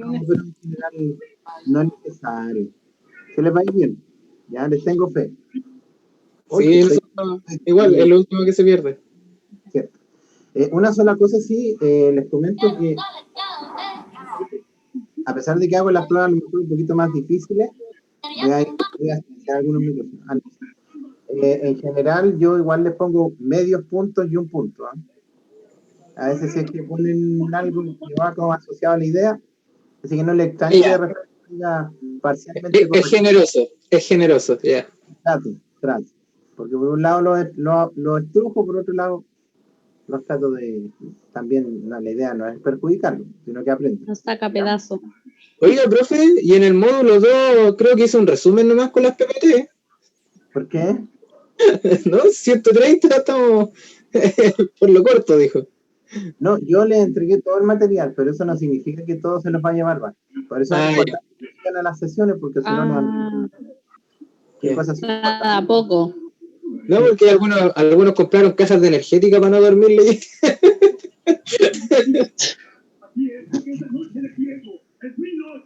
No, pero en general no es necesario. Se les va a ir bien. Ya les tengo fe. Sí, igual, es lo último que se pierde. Cierto. Una sola cosa sí, les comento que a pesar de que hago las pruebas a lo mejor un poquito más difíciles, voy a hacer algunos micrófonos. En general, yo igual les pongo medios puntos y un punto. A veces si es que ponen algo que va como asociado a la idea, así que no le extrañe que de repente diga parcialmente correcto. Es generoso, ya. Trato. Porque por un lado lo estrujo, por otro lado los trato de... También la idea no es perjudicarlo, sino que aprenden. Nos saca pedazo. Oiga, profe, y en el módulo 2 creo que hice un resumen nomás con las PPT. ¿Por qué? ¿No? 130 estamos por lo corto, dijo. No, yo les entregué todo el material, pero eso no significa que todo se los va a llevar mal. Por eso es importante que sigan a las sesiones, porque si no, no... ¿Qué cosas son importantes? A poco. No, porque algunos compraron cajas de energética para no dormirle.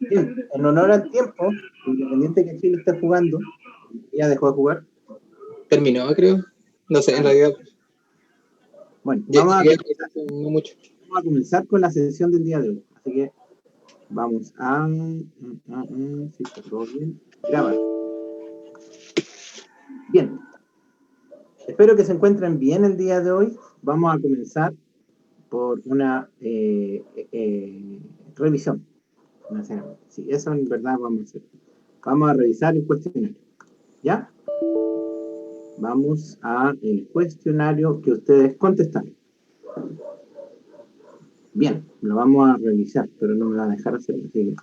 Bien, en honor al tiempo, independiente que Chile esté jugando, ya dejó de jugar. Terminó, creo. No sé, en realidad. Bueno, vamos a comenzar con la sesión del día de hoy. Así que vamos a... si está todo bien. Grabar. Bien. Espero que se encuentren bien el día de hoy. Vamos a comenzar por una revisión. Sí, eso en verdad vamos a hacer. Vamos a revisar el cuestionario. ¿Ya? Vamos a el cuestionario que ustedes contestaron. Bien, lo vamos a revisar, pero no me va a dejar hacerlo. Así que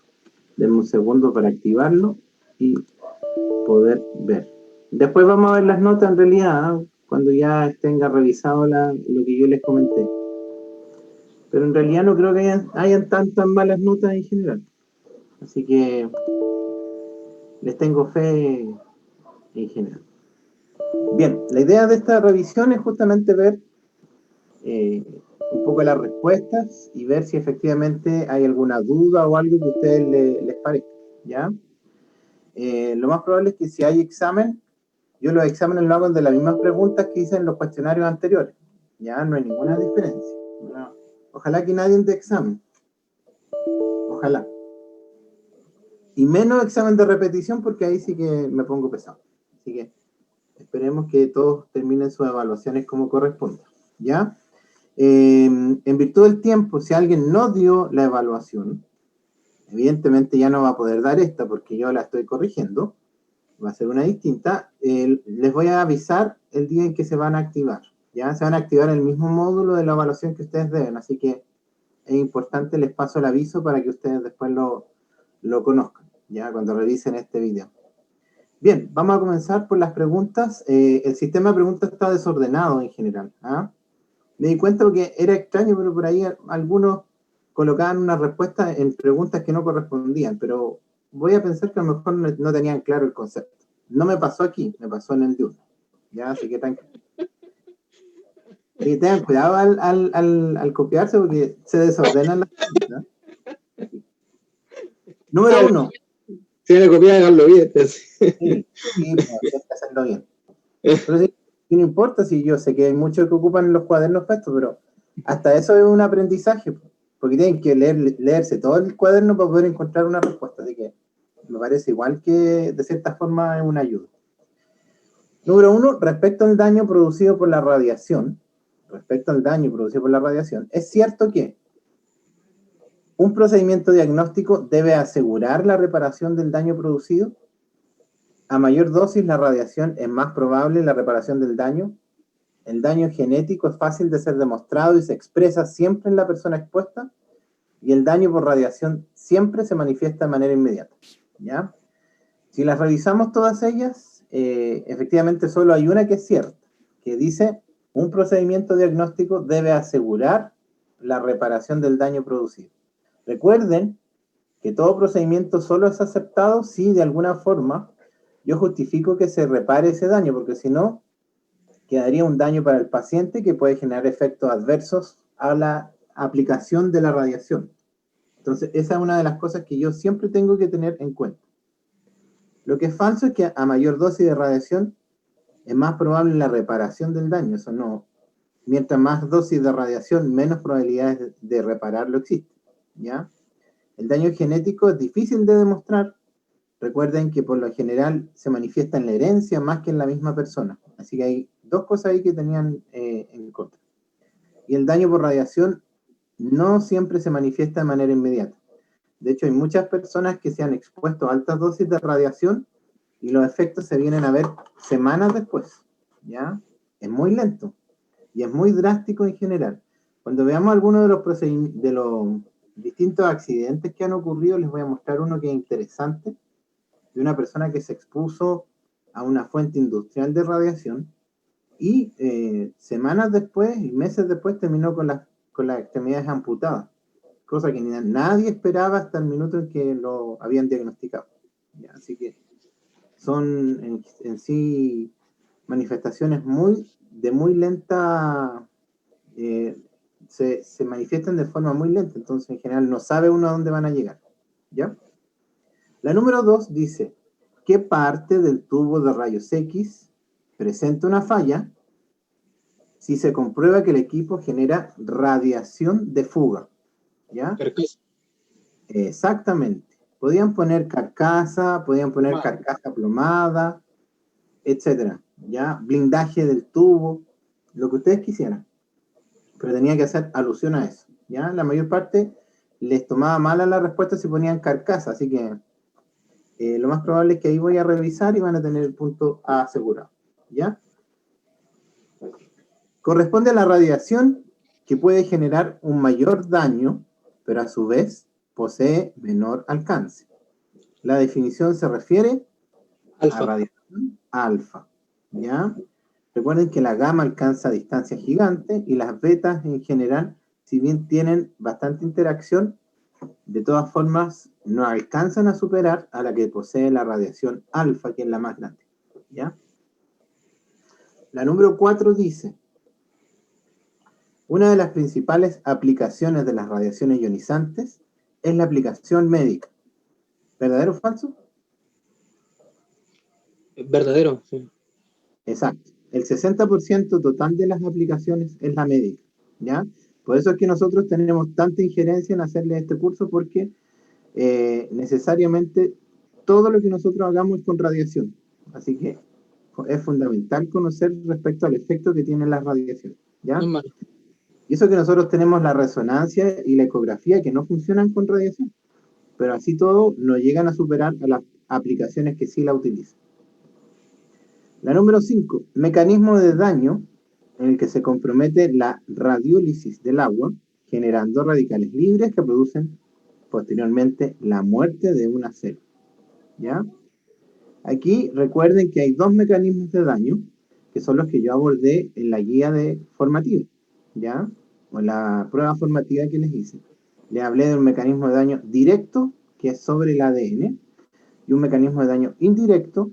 denme un segundo para activarlo y poder ver. Después vamos a ver las notas en realidad, cuando ya tenga revisado lo que yo les comenté. Pero en realidad no creo que hayan tantas malas notas en general. Así que les tengo fe en general. Bien, la idea de esta revisión es justamente ver un poco las respuestas y ver si efectivamente hay alguna duda o algo que a ustedes les parezca, ¿ya? Lo más probable es que si hay examen, yo los exámenes lo hago de las mismas preguntas que hice en los cuestionarios anteriores, ¿ya? No hay ninguna diferencia. No. Ojalá que nadie dé examen. Ojalá. Y menos examen de repetición porque ahí sí que me pongo pesado. Así que esperemos que todos terminen sus evaluaciones como corresponde, ¿ya? En virtud del tiempo, si alguien no dio la evaluación, evidentemente ya no va a poder dar esta porque yo la estoy corrigiendo, va a ser una distinta. Les voy a avisar el día en que se van a activar, ya se van a activar el mismo módulo de la evaluación que ustedes deben, así que es importante, les paso el aviso para que ustedes después lo conozcan, ya cuando revisen este video. Bien, vamos a comenzar por las preguntas. El sistema de preguntas está desordenado en general, ¿ah? Me di cuenta porque era extraño, pero por ahí algunos colocaban una respuesta en preguntas que no correspondían, pero voy a pensar que a lo mejor no tenían claro el concepto. No me pasó aquí, me pasó en el de uno. Ya, así que tengan cuidado al copiarse porque se desordenan las preguntas. Número 1. Si me copian, háganlo bien. Sí, pero hay que hacerlo bien. Pero sí, no importa si yo sé que hay muchos que ocupan los cuadernos para esto, pero hasta eso es un aprendizaje, porque tienen que leerse todo el cuaderno para poder encontrar una respuesta, así que me parece igual que de cierta forma es una ayuda. Número 1, respecto al daño producido por la radiación, es cierto que un procedimiento diagnóstico debe asegurar la reparación del daño producido. A mayor dosis, la radiación es más probable la reparación del daño. El daño genético es fácil de ser demostrado y se expresa siempre en la persona expuesta. Y el daño por radiación siempre se manifiesta de manera inmediata, ¿ya? Si las revisamos todas ellas, efectivamente solo hay una que es cierta, que dice, un procedimiento diagnóstico debe asegurar la reparación del daño producido. Recuerden que todo procedimiento solo es aceptado si de alguna forma yo justifico que se repare ese daño, porque si no, quedaría un daño para el paciente que puede generar efectos adversos a la aplicación de la radiación. Entonces, esa es una de las cosas que yo siempre tengo que tener en cuenta. Lo que es falso es que a mayor dosis de radiación es más probable la reparación del daño. Eso no. Mientras más dosis de radiación, menos probabilidades de repararlo existen, ¿ya? El daño genético es difícil de demostrar. Recuerden que por lo general se manifiesta en la herencia más que en la misma persona. Así que hay dos cosas ahí que tenían en contra. Y el daño por radiación no siempre se manifiesta de manera inmediata. De hecho, hay muchas personas que se han expuesto a altas dosis de radiación y los efectos se vienen a ver semanas después, ¿ya? Es muy lento y es muy drástico en general. Cuando veamos algunos de los distintos accidentes que han ocurrido, les voy a mostrar uno que es interesante, de una persona que se expuso a una fuente industrial de radiación y semanas después y meses después terminó con las extremidades amputadas, cosa que nadie esperaba hasta el minuto en que lo habían diagnosticado. ¿Ya? Así que son en sí manifestaciones de muy lenta, se manifiestan de forma muy lenta, entonces en general no sabe uno a dónde van a llegar. ¿Ya? La número 2 dice, ¿qué parte del tubo de rayos X presenta una falla si se comprueba que el equipo genera radiación de fuga? ¿Ya? Carcasa. Exactamente. Podían poner carcasa plomada, etcétera, ¿ya? Blindaje del tubo, lo que ustedes quisieran. Pero tenía que hacer alusión a eso, ¿ya? La mayor parte les tomaba mala la respuesta si ponían carcasa, así que lo más probable es que ahí voy a revisar y van a tener el punto A asegurado, ¿ya? Corresponde a la radiación que puede generar un mayor daño, pero a su vez posee menor alcance. La definición se refiere a radiación alfa, ¿ya? Recuerden que la gamma alcanza distancias gigantes y las betas en general, si bien tienen bastante interacción, de todas formas no alcanzan a superar a la que posee la radiación alfa, que es la más grande, ¿ya? La número 4 dice, una de las principales aplicaciones de las radiaciones ionizantes es la aplicación médica. ¿Verdadero o falso? Verdadero, sí. Exacto. El 60% total de las aplicaciones es la médica, ¿ya? Por eso es que nosotros tenemos tanta injerencia en hacerle este curso, porque necesariamente todo lo que nosotros hagamos es con radiación. Así que es fundamental conocer respecto al efecto que tienen las radiaciones, ¿ya? No es malo. Y eso que nosotros tenemos la resonancia y la ecografía que no funcionan con radiación, pero así todo no llegan a superar a las aplicaciones que sí la utilizan. La número 5, mecanismo de daño en el que se compromete la radiólisis del agua, generando radicales libres que producen posteriormente la muerte de una célula. ¿Ya? Aquí recuerden que hay dos mecanismos de daño, que son los que yo abordé en la guía formativa, ¿ya? O en la prueba formativa que les hice. Les hablé de un mecanismo de daño directo, que es sobre el ADN, y un mecanismo de daño indirecto,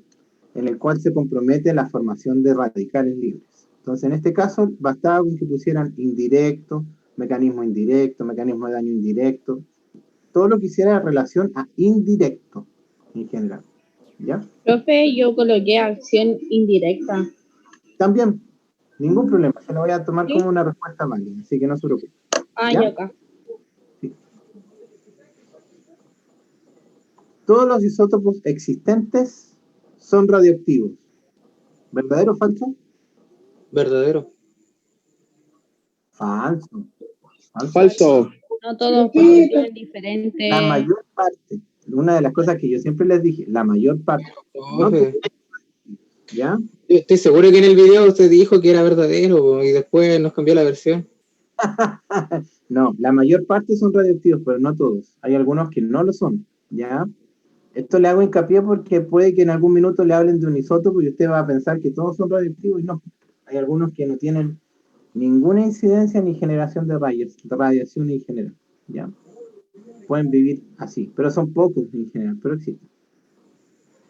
en el cual se compromete la formación de radicales libres. Entonces, en este caso, bastaba con que pusieran indirecto, mecanismo de daño indirecto, todo lo que hiciera relación a indirecto, en general. ¿Ya? Profe, yo coloqué acción indirecta. También, ningún problema, se lo voy a tomar ¿Sí? como una respuesta válida, así que no se preocupe. Ah, ¿Ya? ya acá. Sí. Todos los isótopos existentes son radioactivos. ¿Verdadero o falso? Verdadero. Falso. Falso. No todos, porque tienen diferentes. La mayor parte, una de las cosas que yo siempre les dije, la mayor parte. No Profe, ¿ya? yo estoy seguro que en el video usted dijo que era verdadero y después nos cambió la versión. No, la mayor parte son radioactivos, pero no todos. Hay algunos que no lo son, ¿ya? Esto le hago hincapié porque puede que en algún minuto le hablen de un isótopo y usted va a pensar que todos son radioactivos y no. Hay algunos que no tienen ninguna incidencia ni generación de radiación en general, ¿ya? Pueden vivir así, pero son pocos en general, pero existen.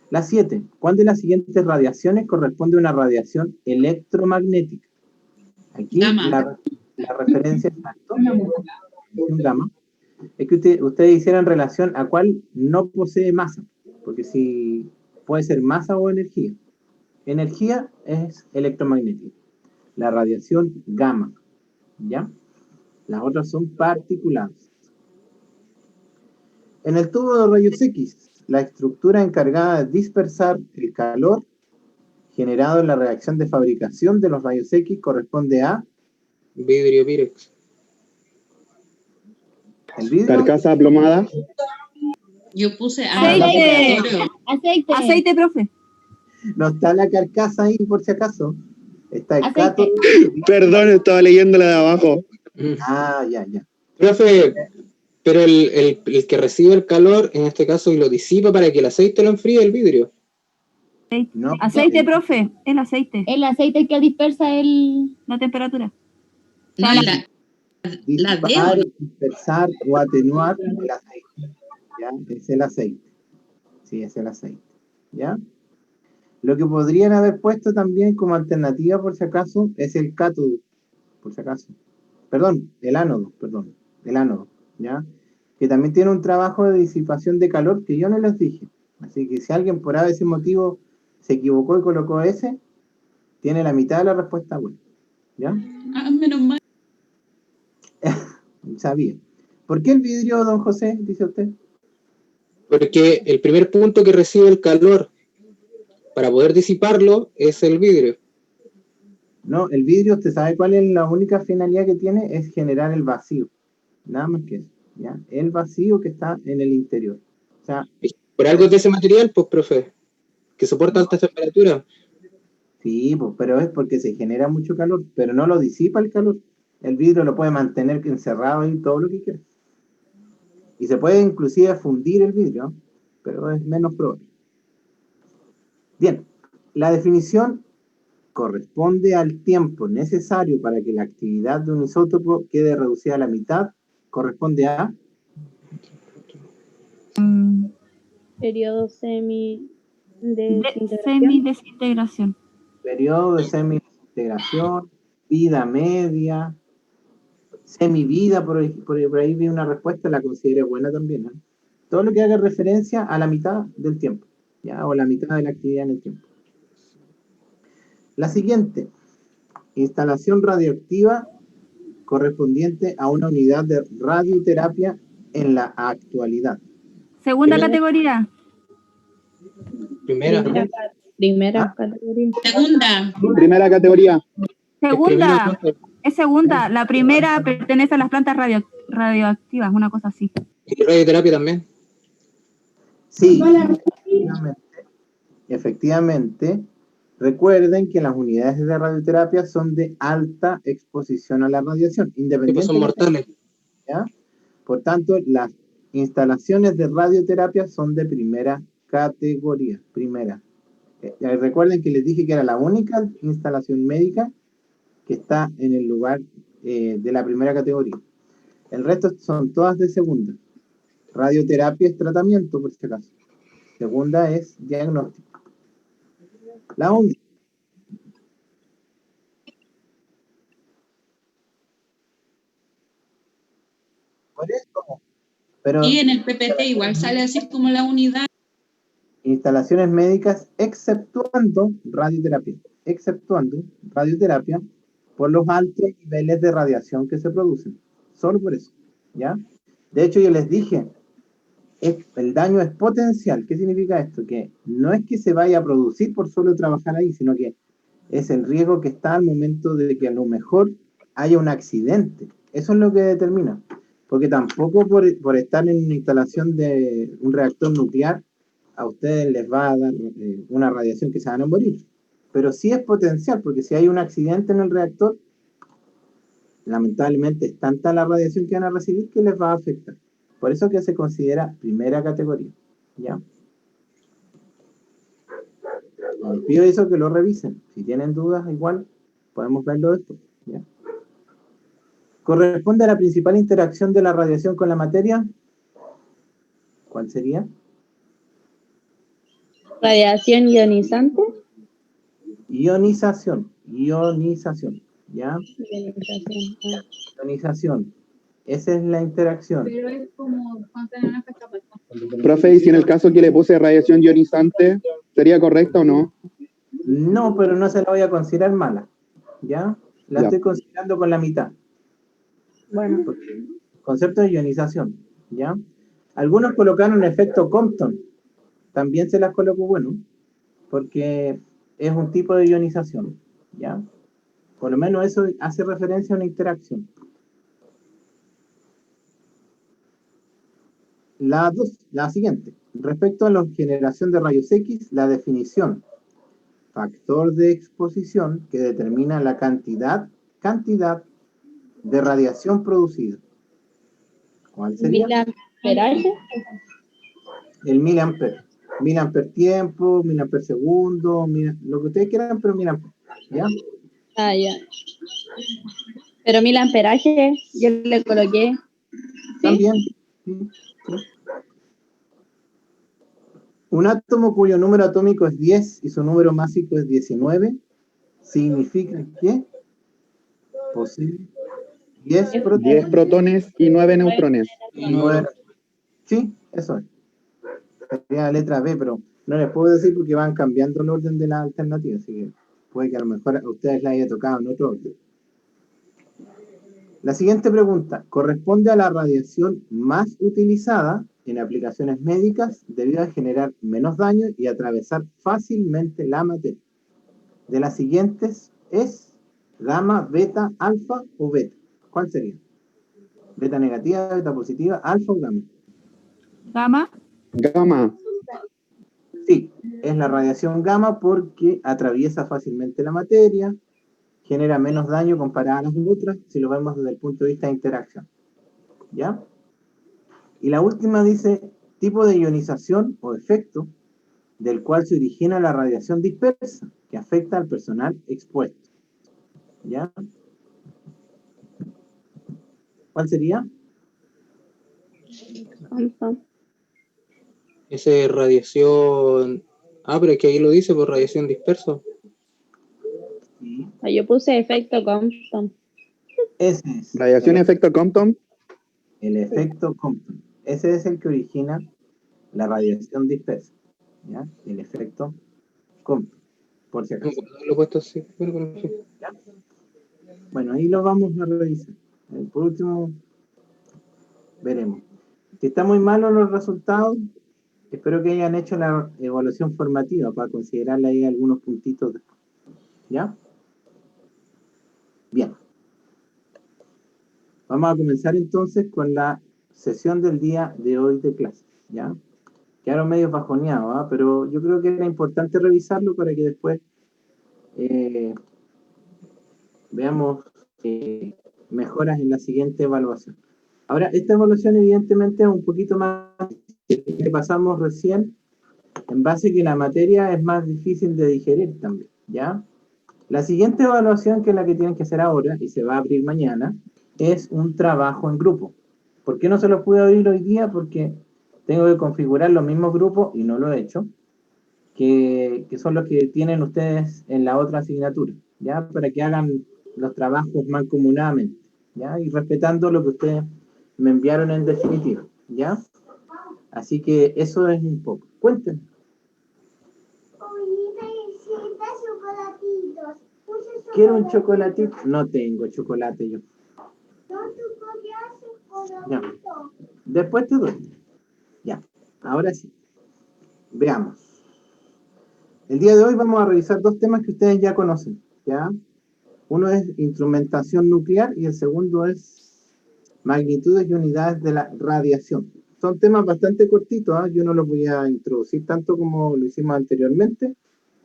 La 7. ¿Cuál de las siguientes radiaciones corresponde a una radiación electromagnética? Aquí la referencia es gamma. Es que ustedes hicieran relación a cuál no posee masa, porque si puede ser masa o energía. Energía es electromagnética, la radiación gamma, ¿ya? Las otras son particulares. En el tubo de rayos X, la estructura encargada de dispersar el calor generado en la reacción de fabricación de los rayos X corresponde a Vidrio Pirex. el vidrio. Carcasa aplomada. Yo puse Aceite. laboratorio. Aceite. Aceite, profe. No está la carcasa ahí por si acaso. Está el Aceite. cátodo. Perdón, estaba leyendo la de abajo. Ah, ya, ya. Profe, pero el que recibe el calor, en este caso, y lo disipa para que el aceite lo enfríe el vidrio. No, Aceite, profe. El aceite. El aceite que dispersa La temperatura. No, la disipar, D. dispersar o atenuar el aceite. ¿Ya? Es el aceite. Sí, es el aceite. ¿Ya? Lo que podrían haber puesto también como alternativa, por si acaso, es el cátodo. Por si acaso. Perdón, el ánodo, ¿ya? Que también tiene un trabajo de disipación de calor que yo no les dije. Así que si alguien por ese motivo se equivocó y colocó ese, tiene la mitad de la respuesta buena. ¿Ya? Ah, menos mal. Sabía. ¿Por qué el vidrio, don José, dice usted? Porque el primer punto que recibe el calor para poder disiparlo es el vidrio. No, el vidrio, ¿usted sabe cuál es la única finalidad que tiene? Es generar el vacío. Nada más que eso. ¿Ya? El vacío que está en el interior. O sea, Por algo de ese material, pues, profe, que soporta altas temperaturas. sí, pues, pero es porque se genera mucho calor, pero no lo disipa el calor. El vidrio lo puede mantener encerrado ahí todo lo que quiera. Y se puede inclusive fundir el vidrio, pero es menos probable. Bien, la definición corresponde al tiempo necesario para que la actividad de un isótopo quede reducida a la mitad, corresponde a periodo Semidesintegración. periodo de semidesintegración, vida media, semivida, por ahí vi una respuesta, la consideré buena también, ¿eh? Todo lo que haga referencia a la mitad del tiempo, ¿ya? O la mitad de la actividad en el tiempo. La siguiente, instalación radioactiva correspondiente a una unidad de radioterapia en la actualidad. Segunda Primera. categoría. Primera. primera categoría. Segunda. Primera categoría. Segunda. Es segunda. La primera pertenece a las plantas radioactivas, una cosa así. Y radioterapia también. Sí, efectivamente. Recuerden que las unidades de radioterapia son de alta exposición a la radiación, Que pues independientemente. son mortales. ¿Ya? Por tanto, las instalaciones de radioterapia son de primera categoría. Primera. Recuerden que les dije que era la única instalación médica que está en el lugar de la primera categoría. El resto son todas de segunda. Radioterapia es tratamiento, por si acaso. Segunda es diagnóstico. La ONU. Por eso. Pero Y en el PPT igual sale así como la unidad. instalaciones médicas exceptuando radioterapia. Exceptuando radioterapia por los altos niveles de radiación que se producen. Solo por eso. ¿Ya? De hecho, yo les dije, el daño es potencial. ¿Qué significa esto? Que no es que se vaya a producir por solo trabajar ahí, sino que es el riesgo que está al momento de que a lo mejor haya un accidente. Eso es lo que determina. Porque tampoco por estar en una instalación de un reactor nuclear, a ustedes les va a dar una radiación que se van a morir. Pero sí es potencial, porque si hay un accidente en el reactor, lamentablemente es tanta la radiación que van a recibir que les va a afectar. Por eso que se considera primera categoría. ¿Ya? Les pido eso que lo revisen. Si tienen dudas, igual podemos verlo después. ¿Ya? ¿Corresponde a la principal interacción de la radiación con la materia? ¿Cuál sería? Radiación ionizante. Ionización. ¿Ya? Ionización. Ionización. Esa es la interacción. Pero es como cuando en una fiesta Profe, y si en el caso que le puse radiación ionizante, ¿sería correcto o no? No, pero no se la voy a considerar mala, ¿ya? La Ya. estoy considerando con la mitad. Bueno, Concepto de ionización, ¿ya? Algunos colocaron efecto Compton. También se las coloco bueno, porque es un tipo de ionización, ¿ya? Por lo menos eso hace referencia a una interacción. La siguiente. Respecto a la generación de rayos X, la definición. Factor de exposición que determina la cantidad de radiación producida. ¿Cuál sería? miliamperaje. El miliamper. Miliamper tiempo, miliamper segundo, lo que ustedes quieran, pero miliamper. ¿Ya? Ah, ya. Pero miliamperaje, yo le coloqué. También. Sí, sí. Un átomo cuyo número atómico es 10 y su número másico es 19, significa que posee 10 10 protones protones y 9 neutrones. y 9. Sí, eso es. Sería la letra B, pero no les puedo decir porque van cambiando el orden de las alternativas, así que puede que a lo mejor a ustedes la haya tocado en otro orden. La siguiente pregunta corresponde a la radiación más utilizada en aplicaciones médicas debido a generar menos daño y atravesar fácilmente la materia. De las siguientes es gamma, beta, alfa o beta. ¿Cuál sería? Beta negativa, beta positiva, alfa o gamma. Gamma. Gamma. Sí, es la radiación gamma porque atraviesa fácilmente la materia, genera menos daño comparada a las otras, si lo vemos desde el punto de vista de interacción. ¿Ya? Y la última dice, tipo de ionización o efecto del cual se origina la radiación dispersa, que afecta al personal expuesto. ¿Ya? ¿Cuál sería? Esa es radiación. Ah, pero es que ahí lo dice por radiación dispersa. Sí. Yo puse efecto Compton. Ese es Radiación efecto Compton. el efecto Compton. Ese es el que origina la radiación dispersa. ¿Ya? El efecto Compton, por si No, acaso. lo he puesto así. Pero sí. ¿Ya? Bueno, ahí lo vamos a revisar. Por último, veremos. Si están muy malos los resultados, espero que hayan hecho la evaluación formativa para considerarle ahí algunos puntitos después. ¿Ya? Bien. Vamos a comenzar entonces con la sesión del día de hoy de clase. ¿Ya? Quedaron medio bajoneados, ¿ah? Pero yo creo que era importante revisarlo para que después veamos mejoras en la siguiente evaluación. Ahora, esta evaluación evidentemente es un poquito más que pasamos recién, en base a que la materia es más difícil de digerir también, ¿ya? La siguiente evaluación, que es la que tienen que hacer ahora, y se va a abrir mañana, es un trabajo en grupo. ¿Por qué no se los pude abrir hoy día? Porque tengo que configurar los mismos grupos, y no lo he hecho, que son los que tienen ustedes en la otra asignatura, ¿ya? Para que hagan los trabajos mancomunadamente, ¿ya? Y respetando lo que ustedes me enviaron en definitiva, ¿ya? Así que eso es un poco. Cuéntenme. ¿Quiero un chocolatito? No tengo chocolate yo. Ya. Después te doy. Ya. Ahora sí. Veamos. El día de hoy vamos a revisar dos temas que ustedes ya conocen, ¿ya? Uno es instrumentación nuclear y el segundo es magnitudes y unidades de la radiación. Son temas bastante cortitos, ¿eh? Yo no los voy a introducir tanto como lo hicimos anteriormente,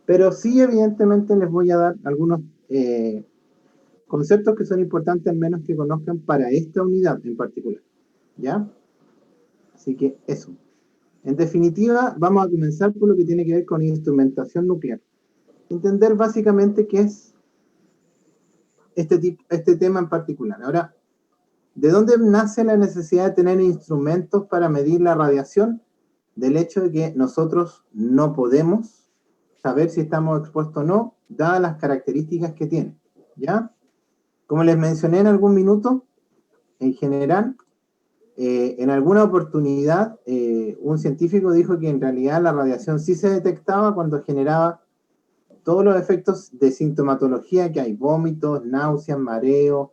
pero sí evidentemente les voy a dar algunos conceptos que son importantes al menos que conozcan para esta unidad en particular, ¿ya? Así que eso. En definitiva, vamos a comenzar por lo que tiene que ver con instrumentación nuclear. Entender básicamente qué es este tema en particular. Ahora, ¿de dónde nace la necesidad de tener instrumentos para medir la radiación? Del hecho de que nosotros no podemos saber si estamos expuestos o no, dadas las características que tiene, ¿ya? Como les mencioné en algún minuto, en general, en alguna oportunidad, un científico dijo que en realidad la radiación sí se detectaba cuando generaba todos los efectos de sintomatología que hay, vómitos, náuseas, mareo,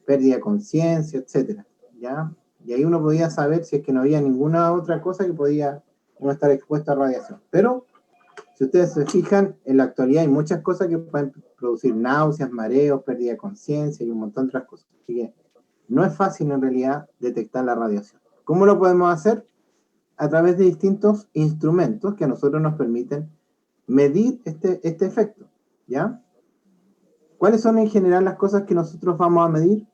pérdida de conciencia, etcétera, ¿ya? Y ahí uno podía saber si es que no había ninguna otra cosa que podía uno estar expuesto a radiación. Pero, si ustedes se fijan, en la actualidad hay muchas cosas que pueden producir náuseas, mareos, pérdida de conciencia y un montón de otras cosas. Así que no es fácil en realidad detectar la radiación. ¿Cómo lo podemos hacer? A través de distintos instrumentos que a nosotros nos permiten medir este efecto, ¿ya? ¿Cuáles son en general las cosas que nosotros vamos a medir?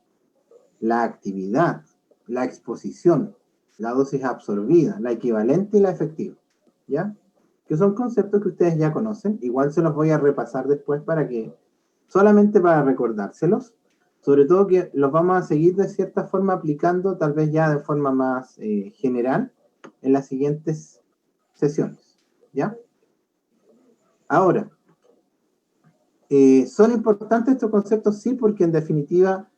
La actividad, la exposición, la dosis absorbida, la equivalente y la efectiva, ¿ya? Que son conceptos que ustedes ya conocen, igual se los voy a repasar después solamente para recordárselos, sobre todo que los vamos a seguir de cierta forma aplicando, tal vez ya de forma más general, en las siguientes sesiones, ¿ya? Ahora, ¿son importantes estos conceptos? Sí, porque en definitiva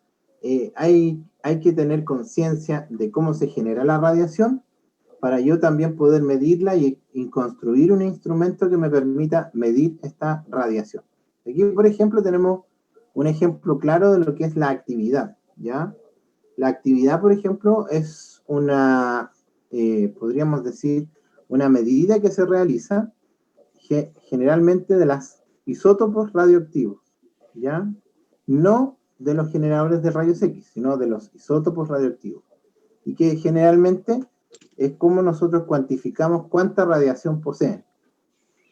hay que tener conciencia de cómo se genera la radiación para yo también poder medirla y construir un instrumento que me permita medir esta radiación. Aquí, por ejemplo, tenemos un ejemplo claro de lo que es la actividad, ¿ya? La actividad, por ejemplo, es podríamos decir, una medida que se realiza generalmente de las isótopos radioactivos, ¿ya? No de los generadores de rayos X, sino de los isótopos radioactivos. Y que generalmente es como nosotros cuantificamos cuánta radiación poseen.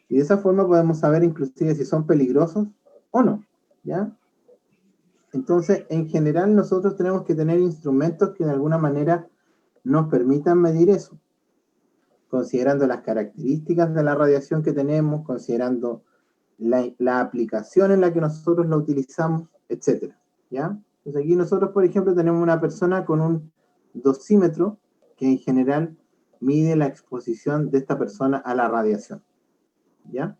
Y de esa forma podemos saber inclusive si son peligrosos o no, ¿ya? Entonces, en general nosotros tenemos que tener instrumentos que de alguna manera nos permitan medir eso, considerando las características de la radiación que tenemos, considerando la aplicación en la que nosotros la utilizamos, etcétera, ¿ya? Entonces aquí nosotros, por ejemplo, tenemos una persona con un dosímetro que en general mide la exposición de esta persona a la radiación, ¿ya?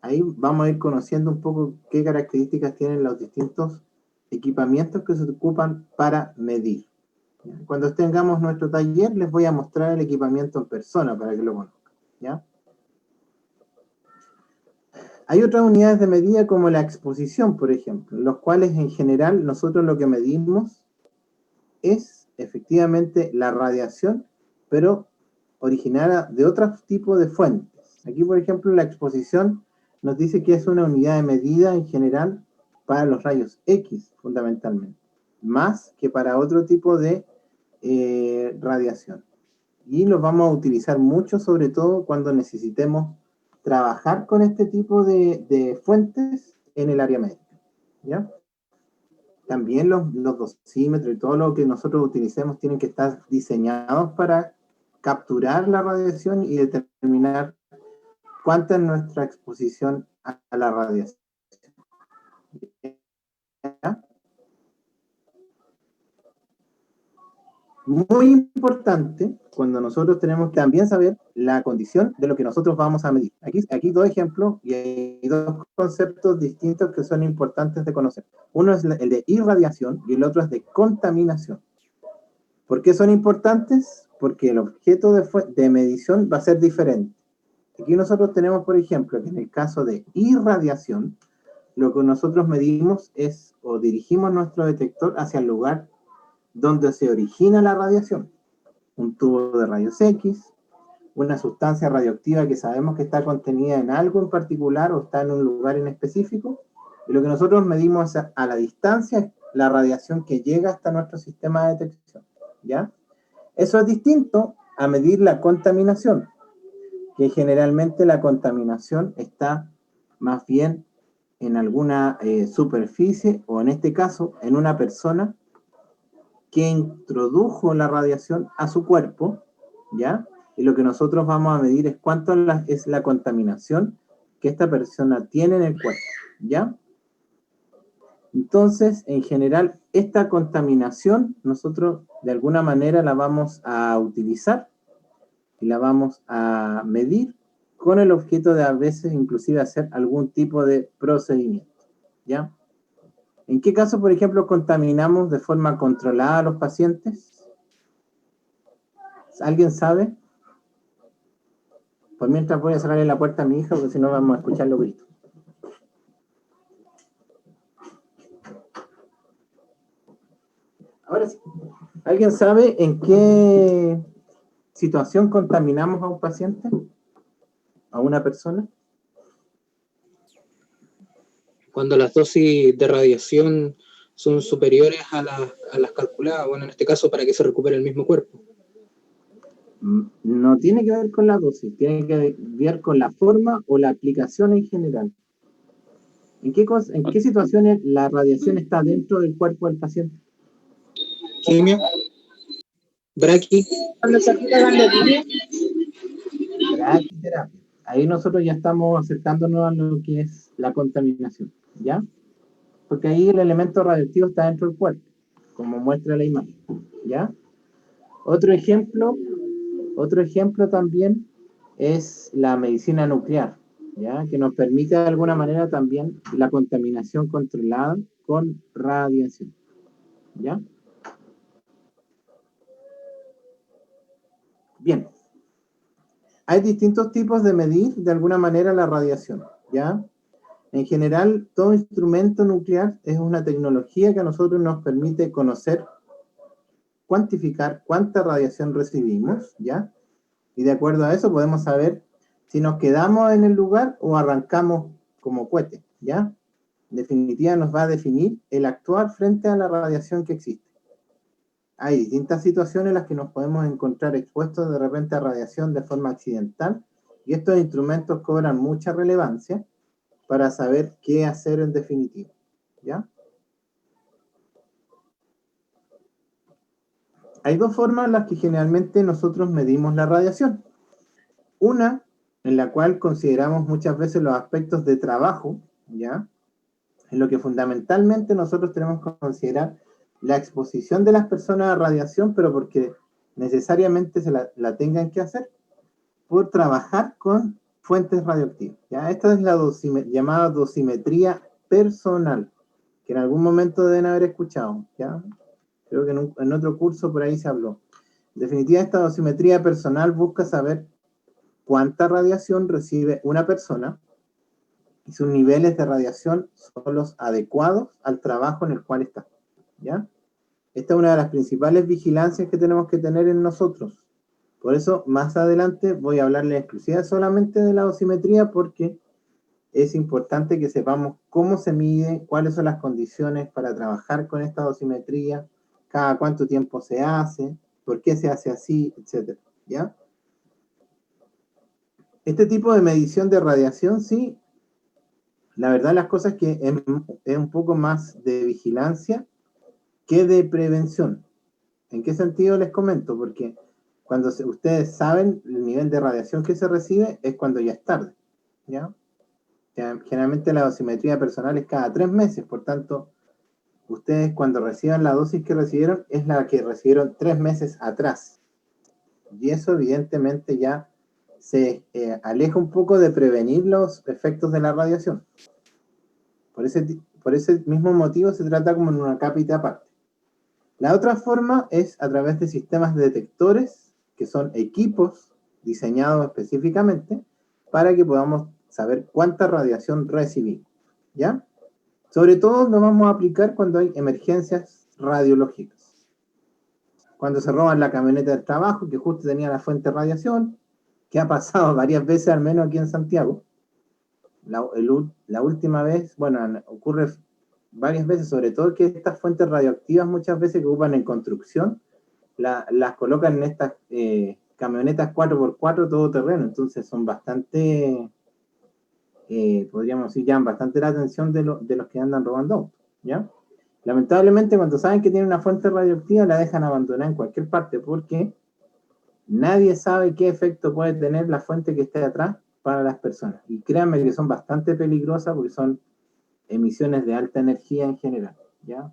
Ahí vamos a ir conociendo un poco qué características tienen los distintos equipamientos que se ocupan para medir. Cuando tengamos nuestro taller, les voy a mostrar el equipamiento en persona para que lo conozcan, ¿ya? Hay otras unidades de medida como la exposición, por ejemplo, los cuales en general nosotros lo que medimos es efectivamente la radiación, pero originada de otro tipo de fuentes. Aquí, por ejemplo, la exposición nos dice que es una unidad de medida en general para los rayos X, fundamentalmente, más que para otro tipo de radiación. Y los vamos a utilizar mucho, sobre todo cuando necesitemos trabajar con este tipo de fuentes en el área médica, ¿ya? También los dosímetros y todo lo que nosotros utilicemos tienen que estar diseñados para capturar la radiación y determinar cuánta es nuestra exposición a la radiación, ¿ya? Muy importante cuando nosotros tenemos que también saber la condición de lo que nosotros vamos a medir. Aquí dos ejemplos y hay dos conceptos distintos que son importantes de conocer. Uno es el de irradiación y el otro es de contaminación. ¿Por qué son importantes? Porque el objeto de medición va a ser diferente. Aquí nosotros tenemos, por ejemplo, que en el caso de irradiación, lo que nosotros medimos es, o dirigimos nuestro detector hacia el lugar donde se origina la radiación. Un tubo de rayos X, una sustancia radioactiva que sabemos que está contenida en algo en particular o está en un lugar en específico, y lo que nosotros medimos a la distancia es la radiación que llega hasta nuestro sistema de detección, ¿ya? Eso es distinto a medir la contaminación, que generalmente la contaminación está más bien en alguna superficie, o en este caso, en una persona que introdujo la radiación a su cuerpo, ¿ya? Y lo que nosotros vamos a medir es cuánto es la contaminación que esta persona tiene en el cuerpo, ¿ya? Entonces, en general, esta contaminación nosotros de alguna manera la vamos a utilizar y la vamos a medir con el objeto de a veces inclusive hacer algún tipo de procedimiento, ¿ya? ¿En qué caso, por ejemplo, contaminamos de forma controlada a los pacientes? ¿Alguien sabe? Pues mientras voy a cerrarle la puerta a mi hija, porque si no vamos a escuchar los gritos. Ahora sí. ¿Alguien sabe en qué situación contaminamos a un paciente? ¿A una persona? Cuando las dosis de radiación son superiores a las calculadas, bueno, en este caso, para que se recupere el mismo cuerpo. No tiene que ver con la dosis, tiene que ver con la forma o la aplicación en general. ¿En qué situaciones la radiación está dentro del cuerpo del paciente? Quimio, braqui, Cuando se aplica dando quimio. Braquiterapia. Ahí nosotros ya estamos acercándonos a lo que es la contaminación, ¿ya? Porque ahí el elemento radioactivo está dentro del cuerpo, como muestra la imagen, ¿ya? Otro ejemplo también es la medicina nuclear, ¿ya? Que nos permite de alguna manera también la contaminación controlada con radiación, ¿ya? Bien. Hay distintos tipos de medir de alguna manera la radiación, ¿ya? En general, todo instrumento nuclear es una tecnología que a nosotros nos permite conocer, cuantificar cuánta radiación recibimos, ¿ya? Y de acuerdo a eso podemos saber si nos quedamos en el lugar o arrancamos como cohete, ¿ya? En definitiva, nos va a definir el actuar frente a la radiación que existe. Hay distintas situaciones en las que nos podemos encontrar expuestos de repente a radiación de forma accidental, y estos instrumentos cobran mucha relevancia para saber qué hacer en definitiva, ¿ya? Hay dos formas en las que generalmente nosotros medimos la radiación. Una, en la cual consideramos muchas veces los aspectos de trabajo, ¿ya? En lo que fundamentalmente nosotros tenemos que considerar la exposición de las personas a radiación, pero porque necesariamente la tengan que hacer, por trabajar con fuentes radioactivas, ¿ya? Esta es la llamada dosimetría personal, que en algún momento deben haber escuchado, ¿ya? Creo que en otro curso por ahí se habló. En definitiva, esta dosimetría personal busca saber cuánta radiación recibe una persona y sus niveles de radiación son los adecuados al trabajo en el cual está, ¿ya? Esta es una de las principales vigilancias que tenemos que tener en nosotros. Por eso, más adelante voy a hablarles exclusivamente solamente de la dosimetría, porque es importante que sepamos cómo se mide, cuáles son las condiciones para trabajar con esta dosimetría, cada cuánto tiempo se hace, por qué se hace así, etc., ¿ya? Este tipo de medición de radiación, sí, la verdad las cosas que es un poco más de vigilancia que de prevención. ¿En qué sentido les comento? Porque cuando ustedes saben el nivel de radiación que se recibe es cuando ya es tarde, ¿ya? Generalmente la dosimetría personal es cada 3 meses, por tanto, ustedes cuando reciban la dosis que recibieron es la que recibieron 3 meses atrás. Y eso evidentemente ya se aleja un poco de prevenir los efectos de la radiación. Por ese mismo motivo se trata como en una cápita aparte. La otra forma es a través de sistemas de detectores, que son equipos diseñados específicamente para que podamos saber cuánta radiación recibimos, ¿ya? Sobre todo lo vamos a aplicar cuando hay emergencias radiológicas. Cuando se roban la camioneta del trabajo, que justo tenía la fuente de radiación, que ha pasado varias veces, al menos aquí en Santiago. La última vez, bueno, ocurre varias veces, sobre todo que estas fuentes radioactivas muchas veces que ocupan en construcción, las colocan en estas camionetas 4x4 todoterreno, entonces son bastante, podríamos decir, llaman bastante la atención de los que andan robando autos, ¿ya? Lamentablemente cuando saben que tienen una fuente radioactiva la dejan abandonada en cualquier parte, porque nadie sabe qué efecto puede tener la fuente que esté atrás para las personas, y créanme que son bastante peligrosas porque son emisiones de alta energía en general, ¿ya?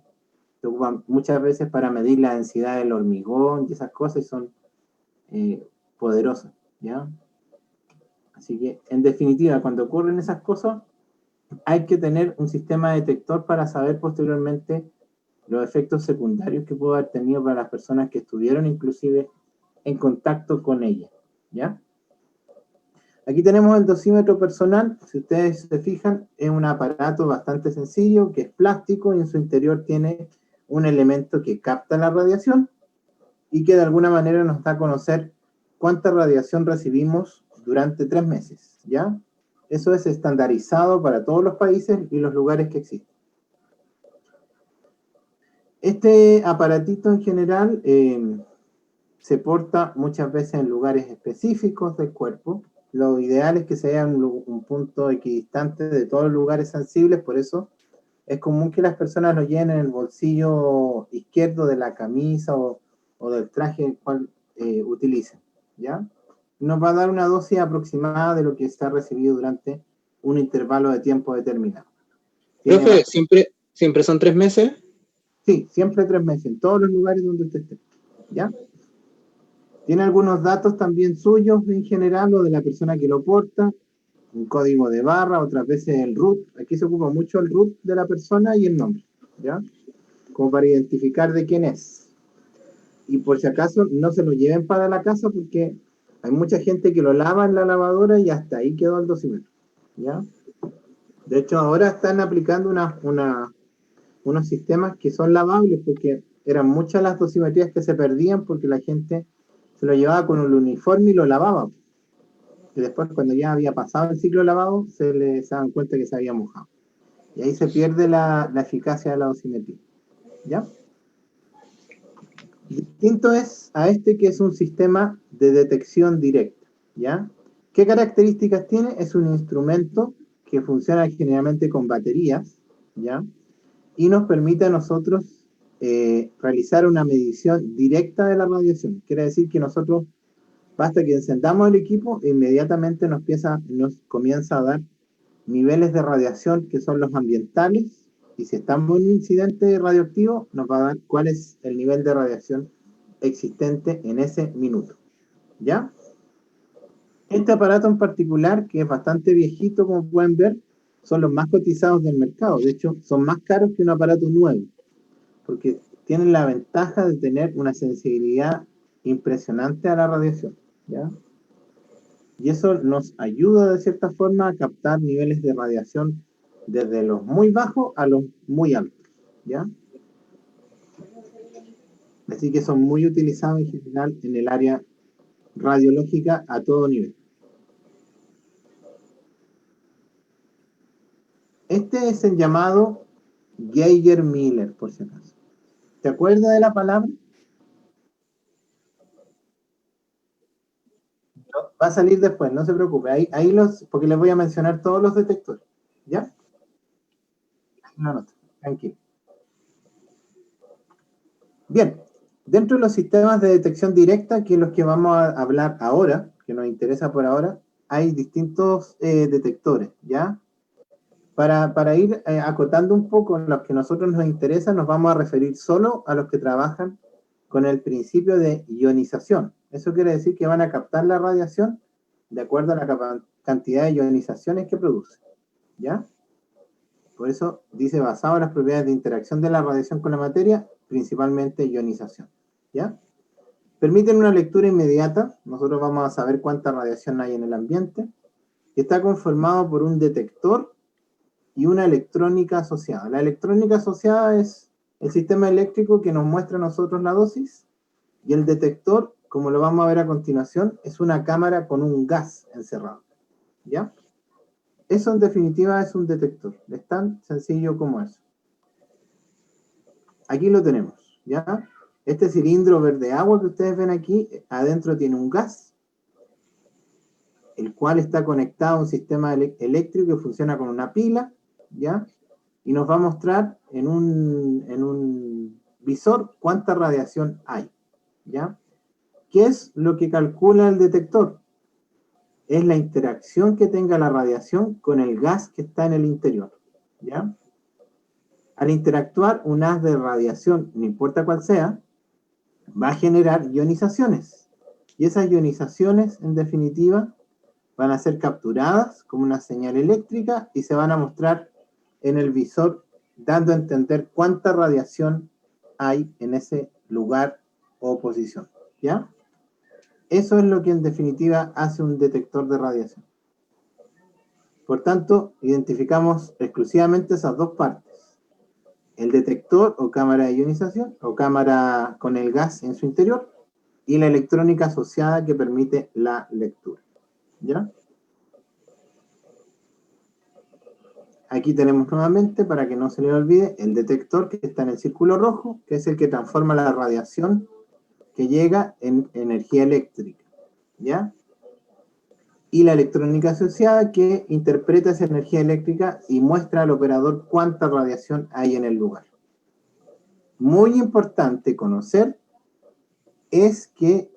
Se ocupan muchas veces para medir la densidad del hormigón y esas cosas, y son poderosas, ¿ya? Así que, en definitiva, cuando ocurren esas cosas, hay que tener un sistema detector para saber posteriormente los efectos secundarios que pudo haber tenido para las personas que estuvieron inclusive en contacto con ella, ¿ya? Aquí tenemos el dosímetro personal. Si ustedes se fijan, es un aparato bastante sencillo, que es plástico y en su interior tiene un elemento que capta la radiación y que de alguna manera nos da a conocer cuánta radiación recibimos durante 3 meses, ¿ya? Eso es estandarizado para todos los países y los lugares que existen. Este aparatito en general se porta muchas veces en lugares específicos del cuerpo. Lo ideal es que sea un punto equidistante de todos los lugares sensibles, por eso es común que las personas lo lleven en el bolsillo izquierdo de la camisa o del traje el cual utilicen, ¿ya? Nos va a dar una dosis aproximada de lo que se ha recibido durante un intervalo de tiempo determinado. Profe, ¿siempre son 3 meses? Sí, siempre 3 meses, en todos los lugares donde usted esté, ¿ya? Tiene algunos datos también suyos en general, o de la persona que lo porta, un código de barra, otras veces el root. Aquí se ocupa mucho el root de la persona y el nombre, ¿ya? Como para identificar de quién es. Y por si acaso, no se lo lleven para la casa porque hay mucha gente que lo lava en la lavadora y hasta ahí quedó el dosímetro, ¿ya? De hecho, ahora están aplicando unos sistemas que son lavables porque eran muchas las dosimetrías que se perdían porque la gente se lo llevaba con un uniforme y lo lavaba. Y después, cuando ya había pasado el ciclo de lavado, se daban cuenta que se había mojado. Y ahí se pierde la eficacia de la dosimetría, ¿ya? Distinto es a este, que es un sistema de detección directa, ¿ya? ¿Qué características tiene? Es un instrumento que funciona generalmente con baterías, ¿ya? Y nos permite a nosotros realizar una medición directa de la radiación. Quiere decir que nosotros, basta que encendamos el equipo, e inmediatamente nos comienza a dar niveles de radiación que son los ambientales, y si estamos en un incidente radioactivo, nos va a dar cuál es el nivel de radiación existente en ese minuto, ¿ya? Este aparato en particular, que es bastante viejito, como pueden ver, son los más cotizados del mercado. De hecho, son más caros que un aparato nuevo, porque tienen la ventaja de tener una sensibilidad impresionante a la radiación, ¿ya? Y eso nos ayuda de cierta forma a captar niveles de radiación desde los muy bajos a los muy altos, ¿ya? Así que son muy utilizados en general en el área radiológica a todo nivel. Este es el llamado Geiger-Miller, por si acaso. ¿Te acuerdas de la palabra? No, va a salir después, no se preocupe. Ahí porque les voy a mencionar todos los detectores, ¿ya? No, tranquilo. Bien, dentro de los sistemas de detección directa, que es los que vamos a hablar ahora, que nos interesa por ahora, hay distintos detectores, ¿ya? Para ir acotando un poco los que a nosotros nos interesan, nos vamos a referir solo a los que trabajan con el principio de ionización. Eso quiere decir que van a captar la radiación de acuerdo a la cantidad de ionizaciones que produce, ¿ya? Por eso dice basado en las propiedades de interacción de la radiación con la materia, principalmente ionización, ¿ya? Permiten una lectura inmediata. Nosotros vamos a saber cuánta radiación hay en el ambiente. Está conformado por un detector y una electrónica asociada. La electrónica asociada es el sistema eléctrico que nos muestra a nosotros la dosis, y el detector, como lo vamos a ver a continuación, es una cámara con un gas encerrado, ¿ya? Eso en definitiva es un detector. Es tan sencillo como eso. Aquí lo tenemos, ¿ya? Este cilindro verde agua que ustedes ven aquí, adentro tiene un gas, el cual está conectado a un sistema eléctrico que funciona con una pila, ¿ya? Y nos va a mostrar en un visor cuánta radiación hay, ¿ya? ¿Qué es lo que calcula el detector? Es la interacción que tenga la radiación con el gas que está en el interior, ¿ya? Al interactuar un haz de radiación, no importa cuál sea, va a generar ionizaciones. Y esas ionizaciones, en definitiva, van a ser capturadas como una señal eléctrica y se van a mostrar en el visor, dando a entender cuánta radiación hay en ese lugar o posición, ¿ya? Eso es lo que en definitiva hace un detector de radiación. Por tanto, identificamos exclusivamente esas dos partes. El detector o cámara de ionización, o cámara con el gas en su interior, y la electrónica asociada que permite la lectura, ¿ya? Aquí tenemos nuevamente, para que no se le olvide, el detector que está en el círculo rojo, que es el que transforma la radiación que llega en energía eléctrica, ¿ya? Y la electrónica asociada que interpreta esa energía eléctrica y muestra al operador cuánta radiación hay en el lugar. Muy importante conocer es que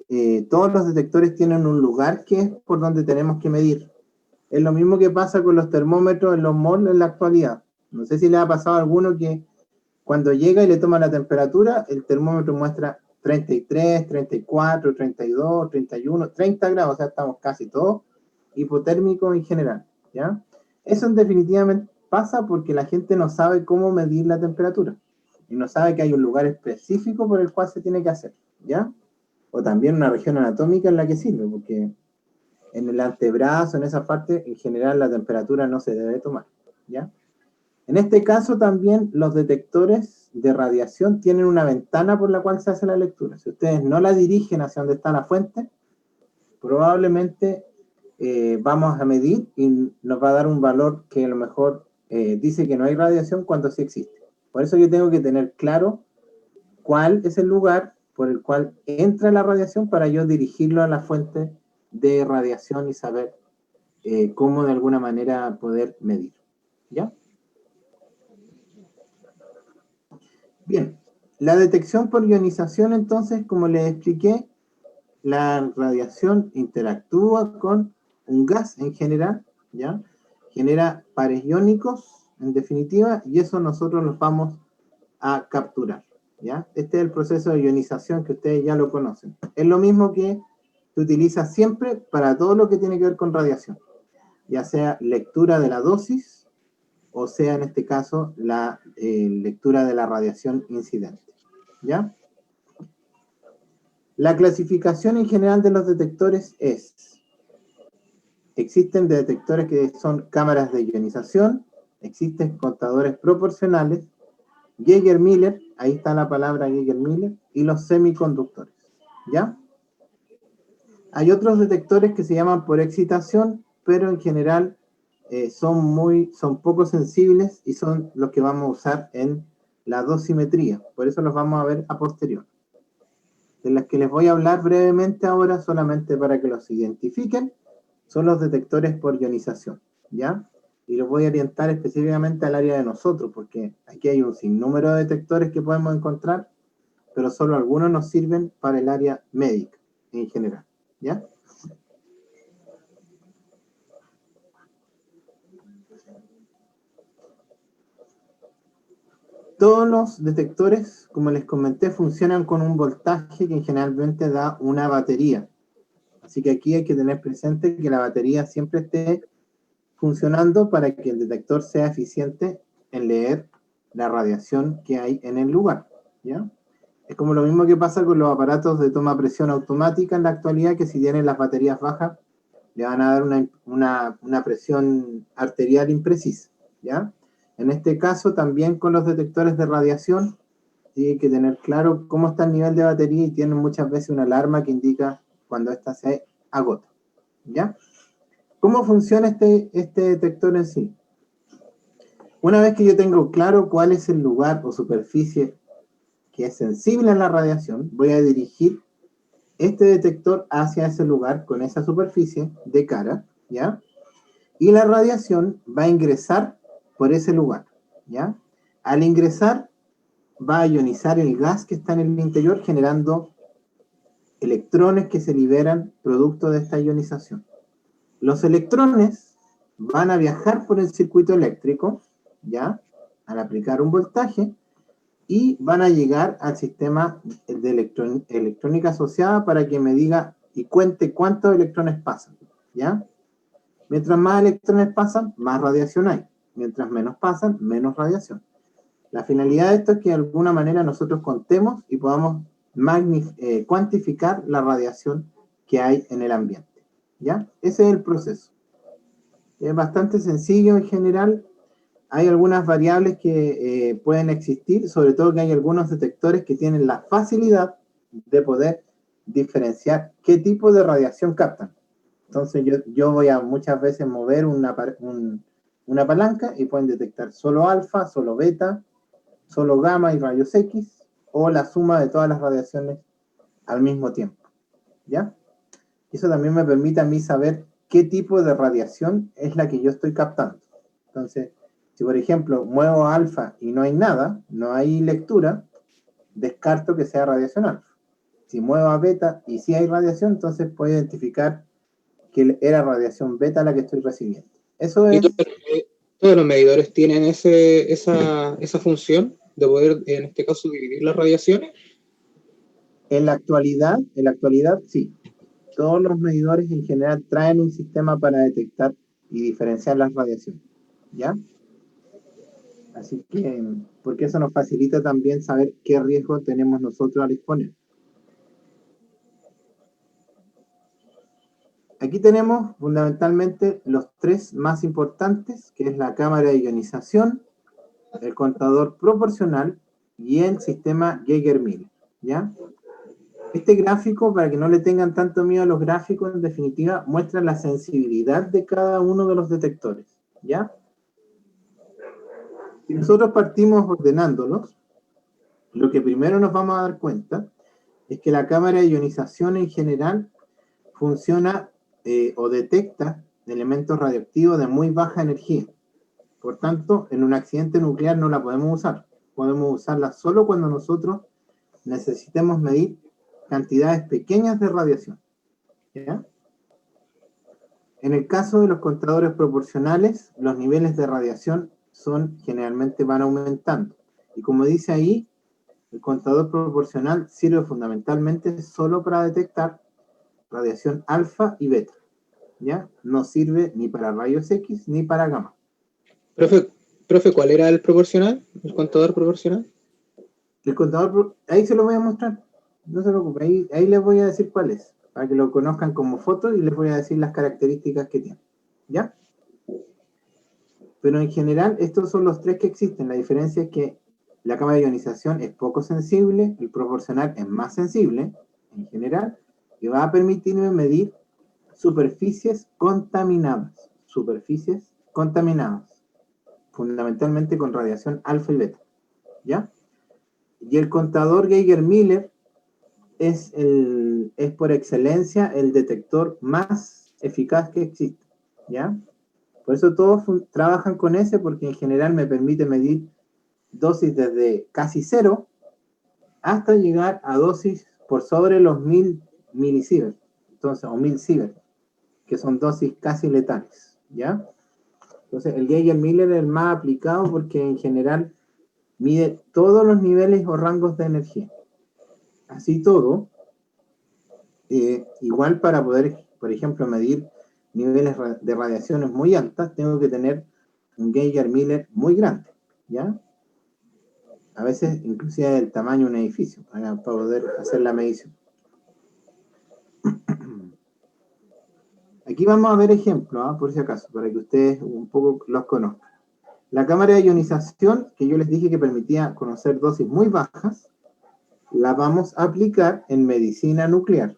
todos los detectores tienen un lugar que es por donde tenemos que medir. Es lo mismo que pasa con los termómetros en los malls en la actualidad. No sé si le ha pasado a alguno que cuando llega y le toma la temperatura, el termómetro muestra 33, 34, 32, 31, 30 grados, o sea, estamos casi todos hipotérmicos en general, ¿ya? Eso definitivamente pasa porque la gente no sabe cómo medir la temperatura y no sabe que hay un lugar específico por el cual se tiene que hacer, ¿ya? O también una región anatómica en la que sirve, porque en el antebrazo, en esa parte, en general la temperatura no se debe tomar, ¿ya? En este caso también los detectores de radiación tienen una ventana por la cual se hace la lectura. Si ustedes no la dirigen hacia donde está la fuente, probablemente vamos a medir y nos va a dar un valor que a lo mejor dice que no hay radiación cuando sí existe. Por eso yo tengo que tener claro cuál es el lugar por el cual entra la radiación para yo dirigirlo a la fuente de radiación y saber cómo de alguna manera poder medir, ¿ya? Bien, la detección por ionización, entonces, como les expliqué, la radiación interactúa con un gas en general, ¿ya? Genera pares iónicos, en definitiva, y eso nosotros los vamos a capturar, ¿ya? Este es el proceso de ionización que ustedes ya lo conocen. Es lo mismo que se utiliza siempre para todo lo que tiene que ver con radiación, ya sea lectura de la dosis, o sea, en este caso, la lectura de la radiación incidente, ¿ya? La clasificación en general de los detectores es: existen detectores que son cámaras de ionización, existen contadores proporcionales, Geiger-Miller, ahí está la palabra Geiger-Miller, y los semiconductores, ¿ya? Hay otros detectores que se llaman por excitación, pero en general son poco sensibles y son los que vamos a usar en la dosimetría, por eso los vamos a ver a posterior. De las que les voy a hablar brevemente ahora, solamente para que los identifiquen, son los detectores por ionización, ¿ya? Y los voy a orientar específicamente al área de nosotros, porque aquí hay un sinnúmero de detectores que podemos encontrar, pero solo algunos nos sirven para el área médica en general, ¿ya? Todos los detectores, como les comenté, funcionan con un voltaje que generalmente da una batería. Así que aquí hay que tener presente que la batería siempre esté funcionando para que el detector sea eficiente en leer la radiación que hay en el lugar, ¿ya? Es como lo mismo que pasa con los aparatos de toma presión automática en la actualidad, que si tienen las baterías bajas, le van a dar una presión arterial imprecisa, ¿ya? En este caso, también con los detectores de radiación, tiene que tener claro cómo está el nivel de batería y tienen muchas veces una alarma que indica cuando ésta se agota, ¿ya? ¿Cómo funciona este detector en sí? Una vez que yo tengo claro cuál es el lugar o superficie que es sensible a la radiación, voy a dirigir este detector hacia ese lugar con esa superficie de cara, ¿ya? Y la radiación va a ingresar por ese lugar, ¿ya? Al ingresar, va a ionizar el gas que está en el interior, generando electrones que se liberan producto de esta ionización. Los electrones van a viajar por el circuito eléctrico, ¿ya? Al aplicar un voltaje, y van a llegar al sistema de electrónica asociada para que me diga y cuente cuántos electrones pasan, ¿ya? Mientras más electrones pasan, más radiación hay. Mientras menos pasan, menos radiación. La finalidad de esto es que de alguna manera nosotros contemos y podamos cuantificar la radiación que hay en el ambiente. ¿Ya? Ese es el proceso. Es bastante sencillo en general. Hay algunas variables que pueden existir, sobre todo que hay algunos detectores que tienen la facilidad de poder diferenciar qué tipo de radiación captan. Entonces yo voy a muchas veces mover una palanca y pueden detectar solo alfa, solo beta, solo gamma y rayos X, o la suma de todas las radiaciones al mismo tiempo. ¿Ya? Eso también me permite a mí saber qué tipo de radiación es la que yo estoy captando. Entonces, si por ejemplo muevo alfa y no hay nada, no hay lectura, descarto que sea radiación alfa. Si muevo a beta y sí hay radiación, entonces puedo identificar que era radiación beta la que estoy recibiendo. Eso ¿Y es... todos los medidores tienen esa función de poder, en este caso, dividir las radiaciones? En la actualidad, sí. Todos los medidores en general traen un sistema para detectar y diferenciar las radiaciones. ¿Ya? Así que, porque eso nos facilita también saber qué riesgo tenemos nosotros al exponer. Aquí tenemos fundamentalmente los tres más importantes, que es la cámara de ionización, el contador proporcional y el sistema Geiger-Müller, ¿ya? Este gráfico, para que no le tengan tanto miedo a los gráficos, en definitiva, muestra la sensibilidad de cada uno de los detectores, ¿ya? Si nosotros partimos ordenándolos, lo que primero nos vamos a dar cuenta es que la cámara de ionización en general funciona o detecta elementos radioactivos de muy baja energía. Por tanto, en un accidente nuclear no la podemos usar. Podemos usarla solo cuando nosotros necesitemos medir cantidades pequeñas de radiación. ¿Ya? En el caso de los contadores proporcionales, los niveles de radiación generalmente van aumentando. Y como dice ahí, el contador proporcional sirve fundamentalmente solo para detectar radiación alfa y beta. ¿Ya? No sirve ni para rayos X ni para gamma. Profe, ¿cuál era el proporcional? ¿El contador proporcional? El contador, ahí se lo voy a mostrar. No se preocupe, ahí les voy a decir cuál es, para que lo conozcan como foto y les voy a decir las características que tiene. ¿Ya? Pero en general, estos son los tres que existen. La diferencia es que la cámara de ionización es poco sensible, el proporcional es más sensible, en general, y va a permitirme medir superficies contaminadas, fundamentalmente con radiación alfa y beta, ¿ya? Y el contador Geiger-Müller es por excelencia el detector más eficaz que existe, ¿ya? Por eso todos trabajan con ese, porque en general me permite medir dosis desde casi cero hasta llegar a dosis por sobre los 1000 milisievert, entonces, o 1000 sievert, que son dosis casi letales, ¿ya? Entonces, el Geiger-Müller es el más aplicado porque en general mide todos los niveles o rangos de energía. Así todo, igual para poder, por ejemplo, medir niveles de radiaciones muy altas, tengo que tener un Geiger-Müller muy grande, ¿ya? A veces inclusive del tamaño de un edificio, para poder hacer la medición. Aquí vamos a ver ejemplos, por si acaso, para que ustedes un poco los conozcan. La cámara de ionización, que yo les dije que permitía conocer dosis muy bajas, la vamos a aplicar en medicina nuclear.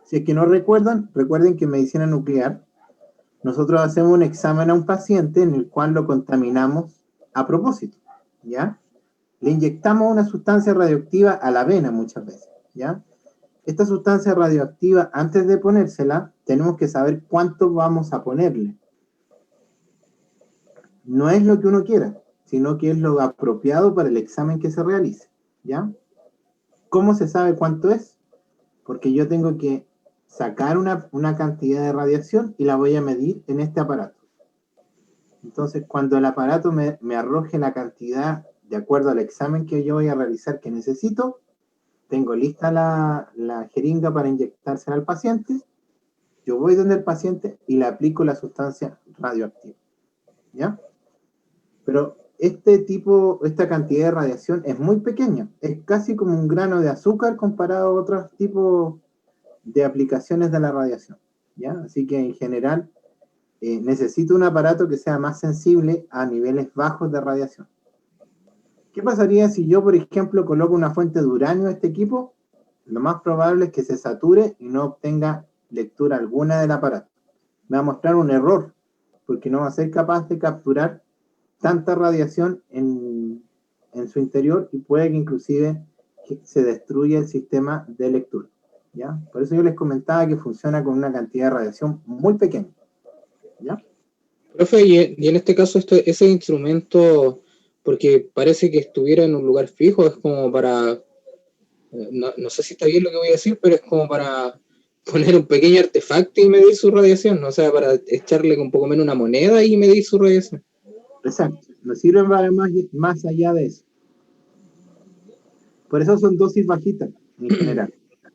Si es que no recuerdan, recuerden que en medicina nuclear nosotros hacemos un examen a un paciente en el cual lo contaminamos a propósito, ¿ya? Le inyectamos una sustancia radioactiva a la vena muchas veces, ¿ya? Esta sustancia radioactiva, antes de ponérsela, tenemos que saber cuánto vamos a ponerle. No es lo que uno quiera, sino que es lo apropiado para el examen que se realice, ¿ya? ¿Cómo se sabe cuánto es? Porque yo tengo que sacar una cantidad de radiación y la voy a medir en este aparato. Entonces, cuando el aparato me arroje la cantidad de acuerdo al examen que yo voy a realizar que necesito, tengo lista la jeringa para inyectársela al paciente, yo voy donde el paciente y le aplico la sustancia radioactiva, ¿ya? Pero esta cantidad de radiación es muy pequeña, es casi como un grano de azúcar comparado a otros tipos de aplicaciones de la radiación, ¿ya? Así que en general necesito un aparato que sea más sensible a niveles bajos de radiación. ¿Qué pasaría si yo, por ejemplo, coloco una fuente de uranio a este equipo? Lo más probable es que se sature y no obtenga lectura alguna del aparato. Me va a mostrar un error, porque no va a ser capaz de capturar tanta radiación en su interior y puede que inclusive se destruya el sistema de lectura, ¿ya? Por eso yo les comentaba que funciona con una cantidad de radiación muy pequeña, ¿ya? Profe, y en este caso ese instrumento, porque parece que estuviera en un lugar fijo, es como para, no sé si está bien lo que voy a decir, pero es como para poner un pequeño artefacto y medir su radiación, ¿no? O sea, para echarle un poco menos una moneda y medir su radiación. Exacto, nos sirven para más allá de eso. Por eso son dosis bajitas en general.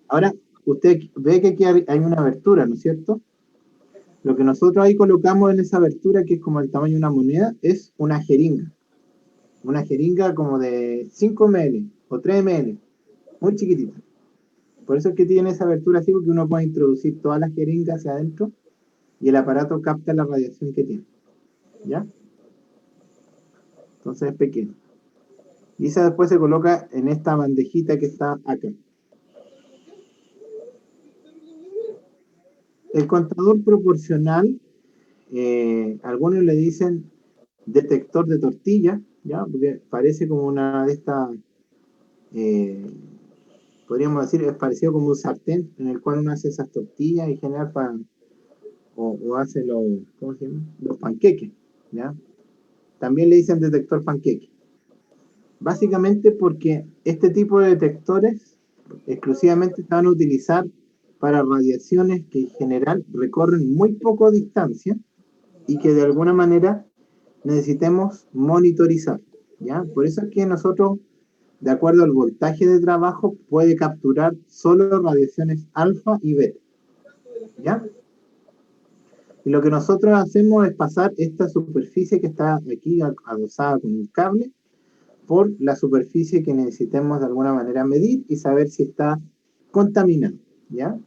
Ahora, usted ve que aquí hay una abertura, ¿no es cierto? Lo que nosotros ahí colocamos en esa abertura, que es como el tamaño de una moneda, es una jeringa. Una jeringa como de 5 ml o 3 ml, muy chiquitita. Por eso es que tiene esa abertura así, porque uno puede introducir todas las jeringas hacia adentro y el aparato capta la radiación que tiene, ¿ya? Entonces es pequeño. Y esa después se coloca en esta bandejita que está acá. El contador proporcional, algunos le dicen detector de tortilla, ¿ya? Porque parece como una de estas, podríamos decir, es parecido como un sartén en el cual uno hace esas tortillas y genera pan, o hace ¿cómo se llama? Los panqueques, ¿ya? También le dicen detector panqueque. Básicamente porque este tipo de detectores exclusivamente se van a utilizar para radiaciones que en general recorren muy poco distancia y que de alguna manera necesitemos monitorizar, ¿ya? Por eso es que nosotros, de acuerdo al voltaje de trabajo, puede capturar solo radiaciones alfa y beta, ¿ya? Y lo que nosotros hacemos es pasar esta superficie que está aquí adosada con un cable por la superficie que necesitemos de alguna manera medir y saber si está contaminado, ¿ya?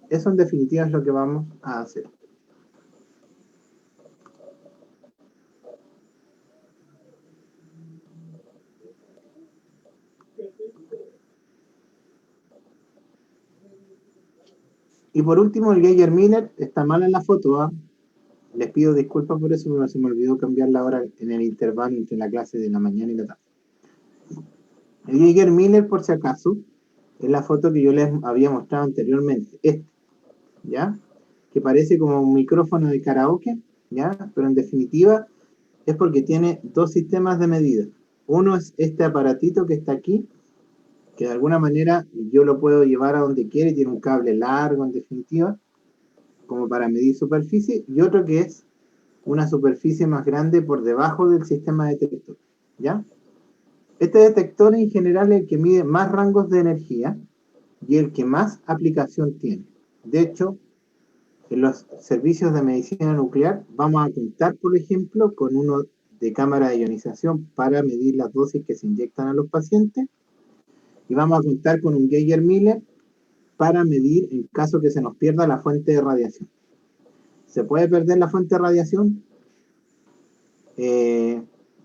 Eso en definitiva es lo que vamos a hacer. Y por último, el Geiger-Miller está mal en la foto, ¿ah? Les pido disculpas por eso, pero se me olvidó cambiar la hora en el intervalo entre la clase de la mañana y la tarde. El Geiger-Miller, por si acaso, es la foto que yo les había mostrado anteriormente, ¿ya? Que parece como un micrófono de karaoke, ¿ya? Pero en definitiva es porque tiene dos sistemas de medida. Uno es este aparatito que está aquí, que de alguna manera yo lo puedo llevar a donde quiera y tiene un cable largo en definitiva, como para medir superficie, y otro que es una superficie más grande por debajo del sistema detector, ¿ya? Este detector en general es el que mide más rangos de energía y el que más aplicación tiene. De hecho, en los servicios de medicina nuclear vamos a contar, por ejemplo, con uno de cámara de ionización para medir las dosis que se inyectan a los pacientes y vamos a contar con un Geiger-Miller para medir en caso que se nos pierda la fuente de radiación. ¿Se puede perder la fuente de radiación?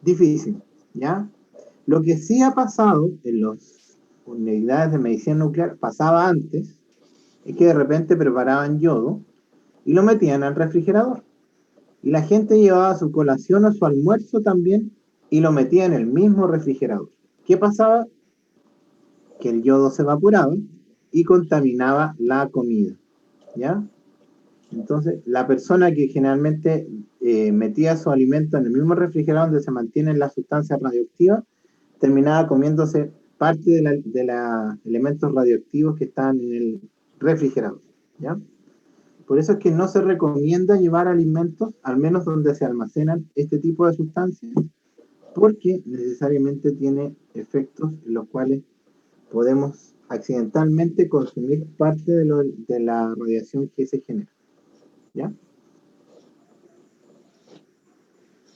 Difícil, ¿ya? Lo que sí ha pasado en las unidades de medicina nuclear, pasaba antes, es que de repente preparaban yodo y lo metían al refrigerador. Y la gente llevaba su colación o su almuerzo también y lo metía en el mismo refrigerador. ¿Qué pasaba? Que el yodo se evaporaba y contaminaba la comida, ¿ya? Entonces, la persona que generalmente metía su alimento en el mismo refrigerador donde se mantienen las sustancias radioactivas, terminaba comiéndose parte de los elementos radioactivos que están en el refrigerador, ¿ya? Por eso es que no se recomienda llevar alimentos, al menos donde se almacenan este tipo de sustancias, porque necesariamente tiene efectos en los cuales podemos accidentalmente consumir parte de la radiación que se genera, ¿Ya?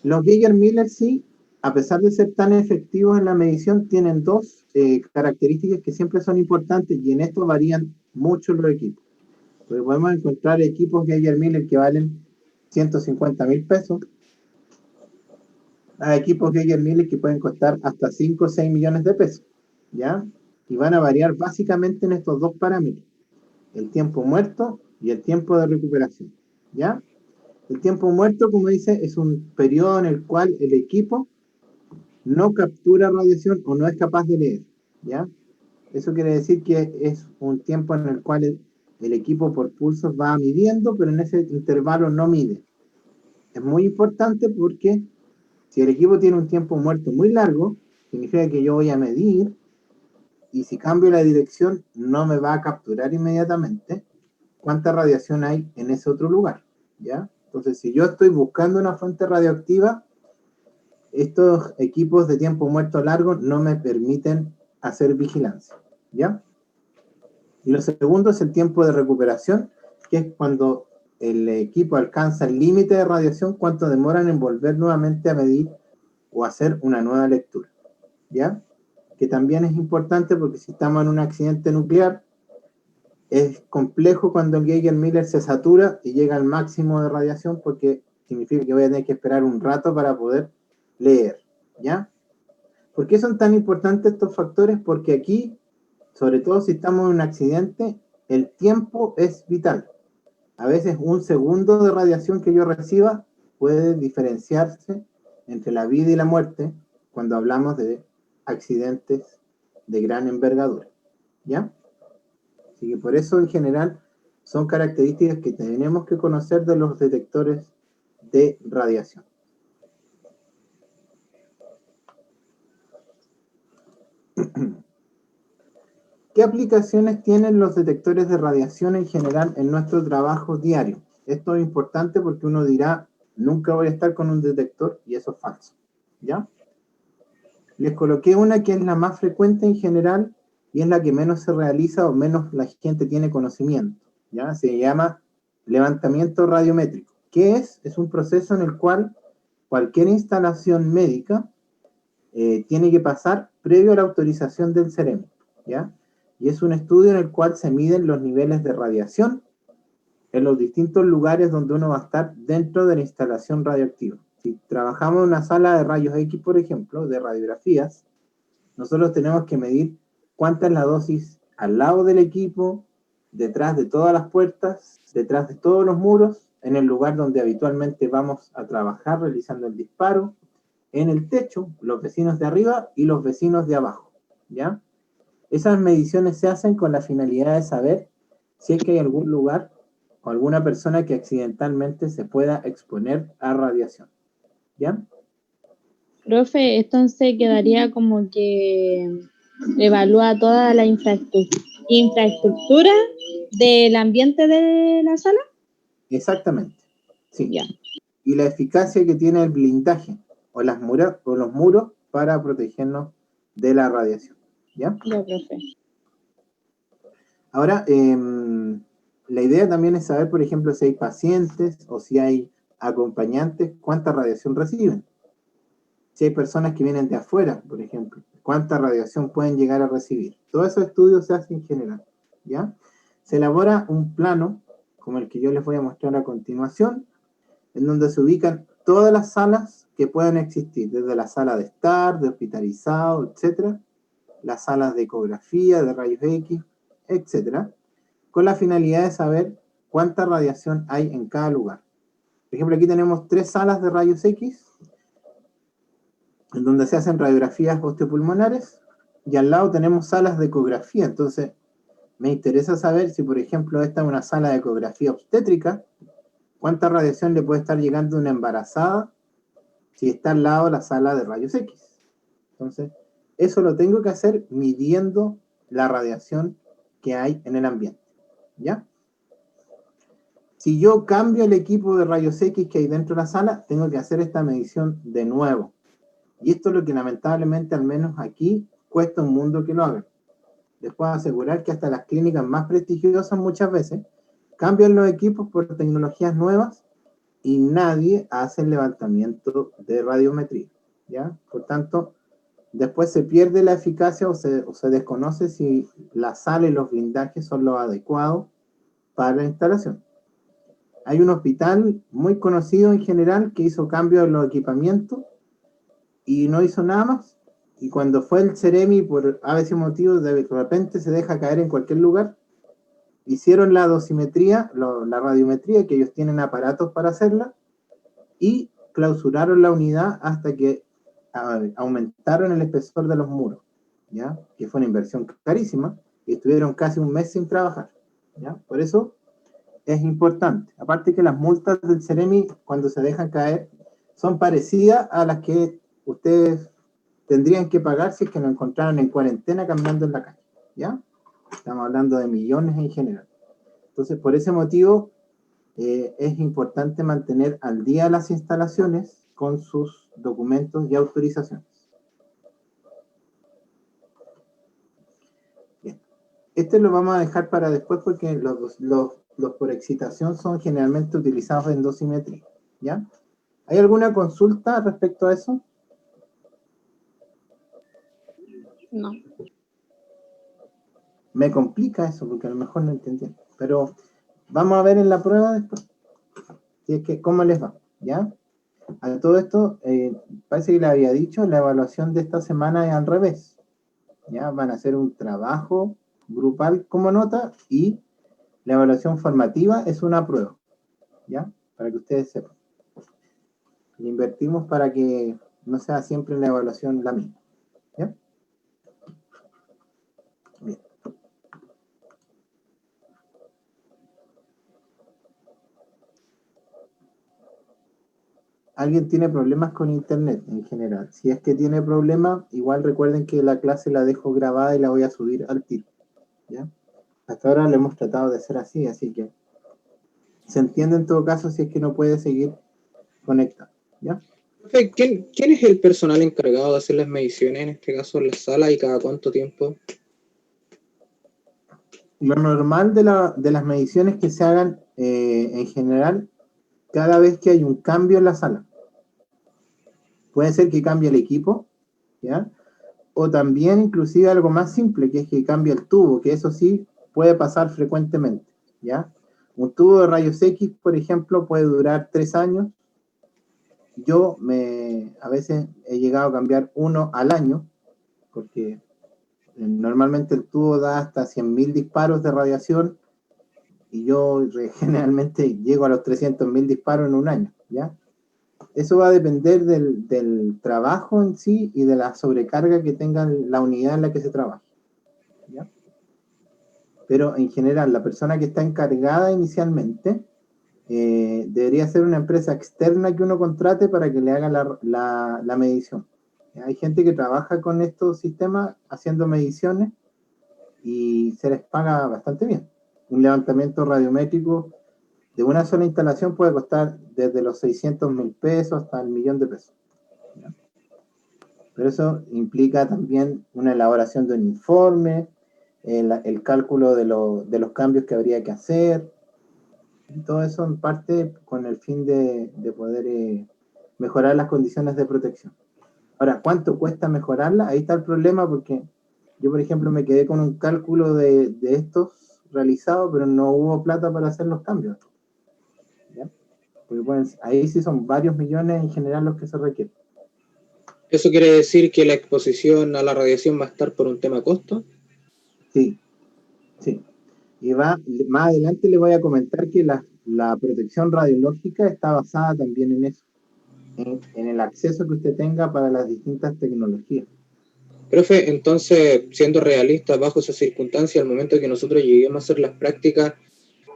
Los Geiger-Miller sí, a pesar de ser tan efectivos en la medición, tienen dos características que siempre son importantes y en esto varían mucho los equipos. Porque podemos encontrar equipos Geiger-Miller que valen 150.000 pesos, a equipos Geiger-Miller que pueden costar hasta 5 o 6 millones de pesos, ¿ya? Y van a variar básicamente en estos dos parámetros, el tiempo muerto y el tiempo de recuperación, ¿ya? El tiempo muerto, como dice, es un periodo en el cual el equipo no captura radiación o no es capaz de leer, ¿ya? Eso quiere decir que es un tiempo en el cual el equipo por pulsos va midiendo, pero en ese intervalo no mide. Es muy importante porque si el equipo tiene un tiempo muerto muy largo, significa que yo voy a medir y si cambio la dirección no me va a capturar inmediatamente cuánta radiación hay en ese otro lugar, ¿ya? Entonces, si yo estoy buscando una fuente radioactiva, estos equipos de tiempo muerto largo no me permiten hacer vigilancia, ¿ya? Y lo segundo es el tiempo de recuperación, que es cuando el equipo alcanza el límite de radiación, cuánto demoran en volver nuevamente a medir o hacer una nueva lectura, ¿ya? Que también es importante porque si estamos en un accidente nuclear, es complejo cuando el Geiger-Miller se satura y llega al máximo de radiación porque significa que voy a tener que esperar un rato para poder leer, ¿ya? ¿Por qué son tan importantes estos factores? Porque aquí, sobre todo si estamos en un accidente, el tiempo es vital. A veces un segundo de radiación que yo reciba puede diferenciarse entre la vida y la muerte cuando hablamos de accidentes de gran envergadura, ¿ya? Así que por eso en general son características que tenemos que conocer de los detectores de radiación. ¿Qué aplicaciones tienen los detectores de radiación en general en nuestro trabajo diario? Esto es importante porque uno dirá, nunca voy a estar con un detector, y eso es falso, ¿ya? Les coloqué una que es la más frecuente en general y es la que menos se realiza o menos la gente tiene conocimiento, ¿ya? Se llama levantamiento radiométrico. ¿Qué es? Es un proceso en el cual cualquier instalación médica tiene que pasar previo a la autorización del CEREM, ¿ya? Y es un estudio en el cual se miden los niveles de radiación en los distintos lugares donde uno va a estar dentro de la instalación radioactiva. Si trabajamos en una sala de rayos X, por ejemplo, de radiografías, nosotros tenemos que medir cuánta es la dosis al lado del equipo, detrás de todas las puertas, detrás de todos los muros, en el lugar donde habitualmente vamos a trabajar realizando el disparo, en el techo, los vecinos de arriba y los vecinos de abajo, ¿ya? Esas mediciones se hacen con la finalidad de saber si es que hay algún lugar o alguna persona que accidentalmente se pueda exponer a radiación, ¿ya? Profe, entonces quedaría como que evalúa toda la infraestructura del ambiente de la sala. Exactamente, sí. Ya. Y la eficacia que tiene el blindaje o los muros para protegernos de la radiación, ¿ya? Ya, profe. Ahora, la idea también es saber, por ejemplo, si hay pacientes o si hay acompañantes, cuánta radiación reciben. Si hay personas que vienen de afuera, por ejemplo, cuánta radiación pueden llegar a recibir. Todos esos estudios se hacen en general, ¿ya? Se elabora un plano, como el que yo les voy a mostrar a continuación, en donde se ubican todas las salas que puedan existir, desde la sala de estar, de hospitalizado, etcétera, las salas de ecografía, de rayos X, etcétera, con la finalidad de saber cuánta radiación hay en cada lugar. Por ejemplo, aquí tenemos 3 salas de rayos X, en donde se hacen radiografías osteopulmonares, y al lado tenemos salas de ecografía. Entonces, me interesa saber si, por ejemplo, esta es una sala de ecografía obstétrica, cuánta radiación le puede estar llegando a una embarazada si está al lado de la sala de rayos X. Entonces, eso lo tengo que hacer midiendo la radiación que hay en el ambiente, ¿ya? Si yo cambio el equipo de rayos X que hay dentro de la sala, tengo que hacer esta medición de nuevo. Y esto es lo que lamentablemente, al menos aquí, cuesta un mundo que lo hagan. Les puedo asegurar que hasta las clínicas más prestigiosas muchas veces cambian los equipos por tecnologías nuevas y nadie hace el levantamiento de radiometría, ¿ya? Por tanto, después se pierde la eficacia o se desconoce si la sala y los blindajes son los adecuados para la instalación. Hay un hospital muy conocido en general que hizo cambios en los equipamientos y no hizo nada más. Y cuando fue el Ceremi, por a veces motivo, de repente se deja caer en cualquier lugar, hicieron la dosimetría, la radiometría, que ellos tienen aparatos para hacerla, y clausuraron la unidad hasta que aumentaron el espesor de los muros, ¿ya? Que fue una inversión carísima, y estuvieron casi un mes sin trabajar, ¿ya? Por eso es importante. Aparte que las multas del Ceremi, cuando se dejan caer, son parecidas a las que ustedes tendrían que pagar si es que nos encontraran en cuarentena caminando en la calle, ¿ya? Estamos hablando de millones en general. Entonces, por ese motivo, es importante mantener al día las instalaciones con sus documentos y autorizaciones. Bien. Este lo vamos a dejar para después porque los por excitación son generalmente utilizados en dosimetría, ¿ya? ¿Hay alguna consulta respecto a eso? No. Me complica eso porque a lo mejor no entendí, pero vamos a ver en la prueba después si es que cómo les va, ¿ya? A todo esto, parece que le había dicho, la evaluación de esta semana es al revés, ¿ya? Van a hacer un trabajo grupal como nota y la evaluación formativa es una prueba, ¿ya? Para que ustedes sepan. Le invertimos para que no sea siempre la evaluación la misma, ¿ya? Bien. ¿Alguien tiene problemas con internet en general? Si es que tiene problemas, igual recuerden que la clase la dejo grabada y la voy a subir al tiro, ¿ya? Hasta ahora lo hemos tratado de hacer así que se entiende en todo caso si es que no puede seguir conectado, ¿ya? ¿Quién es el personal encargado de hacer las mediciones, en este caso en la sala, y cada cuánto tiempo? Lo normal de las mediciones que se hagan en general, cada vez que hay un cambio en la sala. Puede ser que cambie el equipo, ¿ya? O también inclusive algo más simple, que es que cambie el tubo, que eso sí puede pasar frecuentemente, ¿ya? Un tubo de rayos X, por ejemplo, puede durar 3 años. Yo a veces he llegado a cambiar uno al año, porque normalmente el tubo da hasta 100.000 disparos de radiación y yo generalmente llego a los 300.000 disparos en un año, ¿ya? Eso va a depender del trabajo en sí y de la sobrecarga que tenga la unidad en la que se trabaja, ¿ya? Pero en general, la persona que está encargada inicialmente debería ser una empresa externa que uno contrate para que le haga la medición. Hay gente que trabaja con estos sistemas haciendo mediciones y se les paga bastante bien. Un levantamiento radiométrico de una sola instalación puede costar desde los 600.000 pesos hasta el 1.000.000 de pesos, ¿ya? Pero eso implica también una elaboración de un informe, el cálculo de los cambios que habría que hacer, y todo eso en parte con el fin de poder mejorar las condiciones de protección. Ahora, ¿cuánto cuesta mejorarla? Ahí está el problema porque yo, por ejemplo, me quedé con un cálculo de estos realizados, pero no hubo plata para hacer los cambios, ¿ya? Porque bueno, ahí sí son varios millones en general los que se requieren. ¿Eso quiere decir que la exposición a la radiación va a estar por un tema costo? Sí, sí. Y más adelante le voy a comentar que la protección radiológica está basada también en eso, en el acceso que usted tenga para las distintas tecnologías. Profe, entonces, siendo realistas, bajo esas circunstancias, al momento que nosotros lleguemos a hacer las prácticas,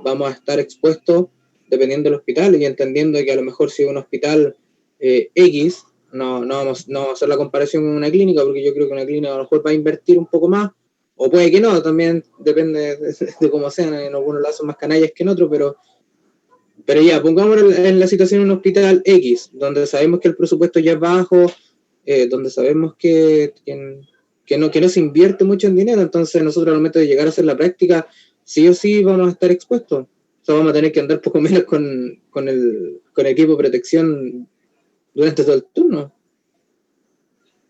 vamos a estar expuestos dependiendo del hospital y entendiendo que a lo mejor si un hospital X, no vamos a hacer la comparación con una clínica, porque yo creo que una clínica a lo mejor va a invertir un poco más, o puede que no, también depende de cómo sean, en algunos lados son más canallas que en otros, pero ya, pongámonos en la situación de un hospital X, donde sabemos que el presupuesto ya es bajo, donde sabemos que no se invierte mucho en dinero, entonces nosotros al momento de llegar a hacer la práctica, sí o sí vamos a estar expuestos. sea, vamos a tener que andar poco menos con el equipo de protección durante todo el turno.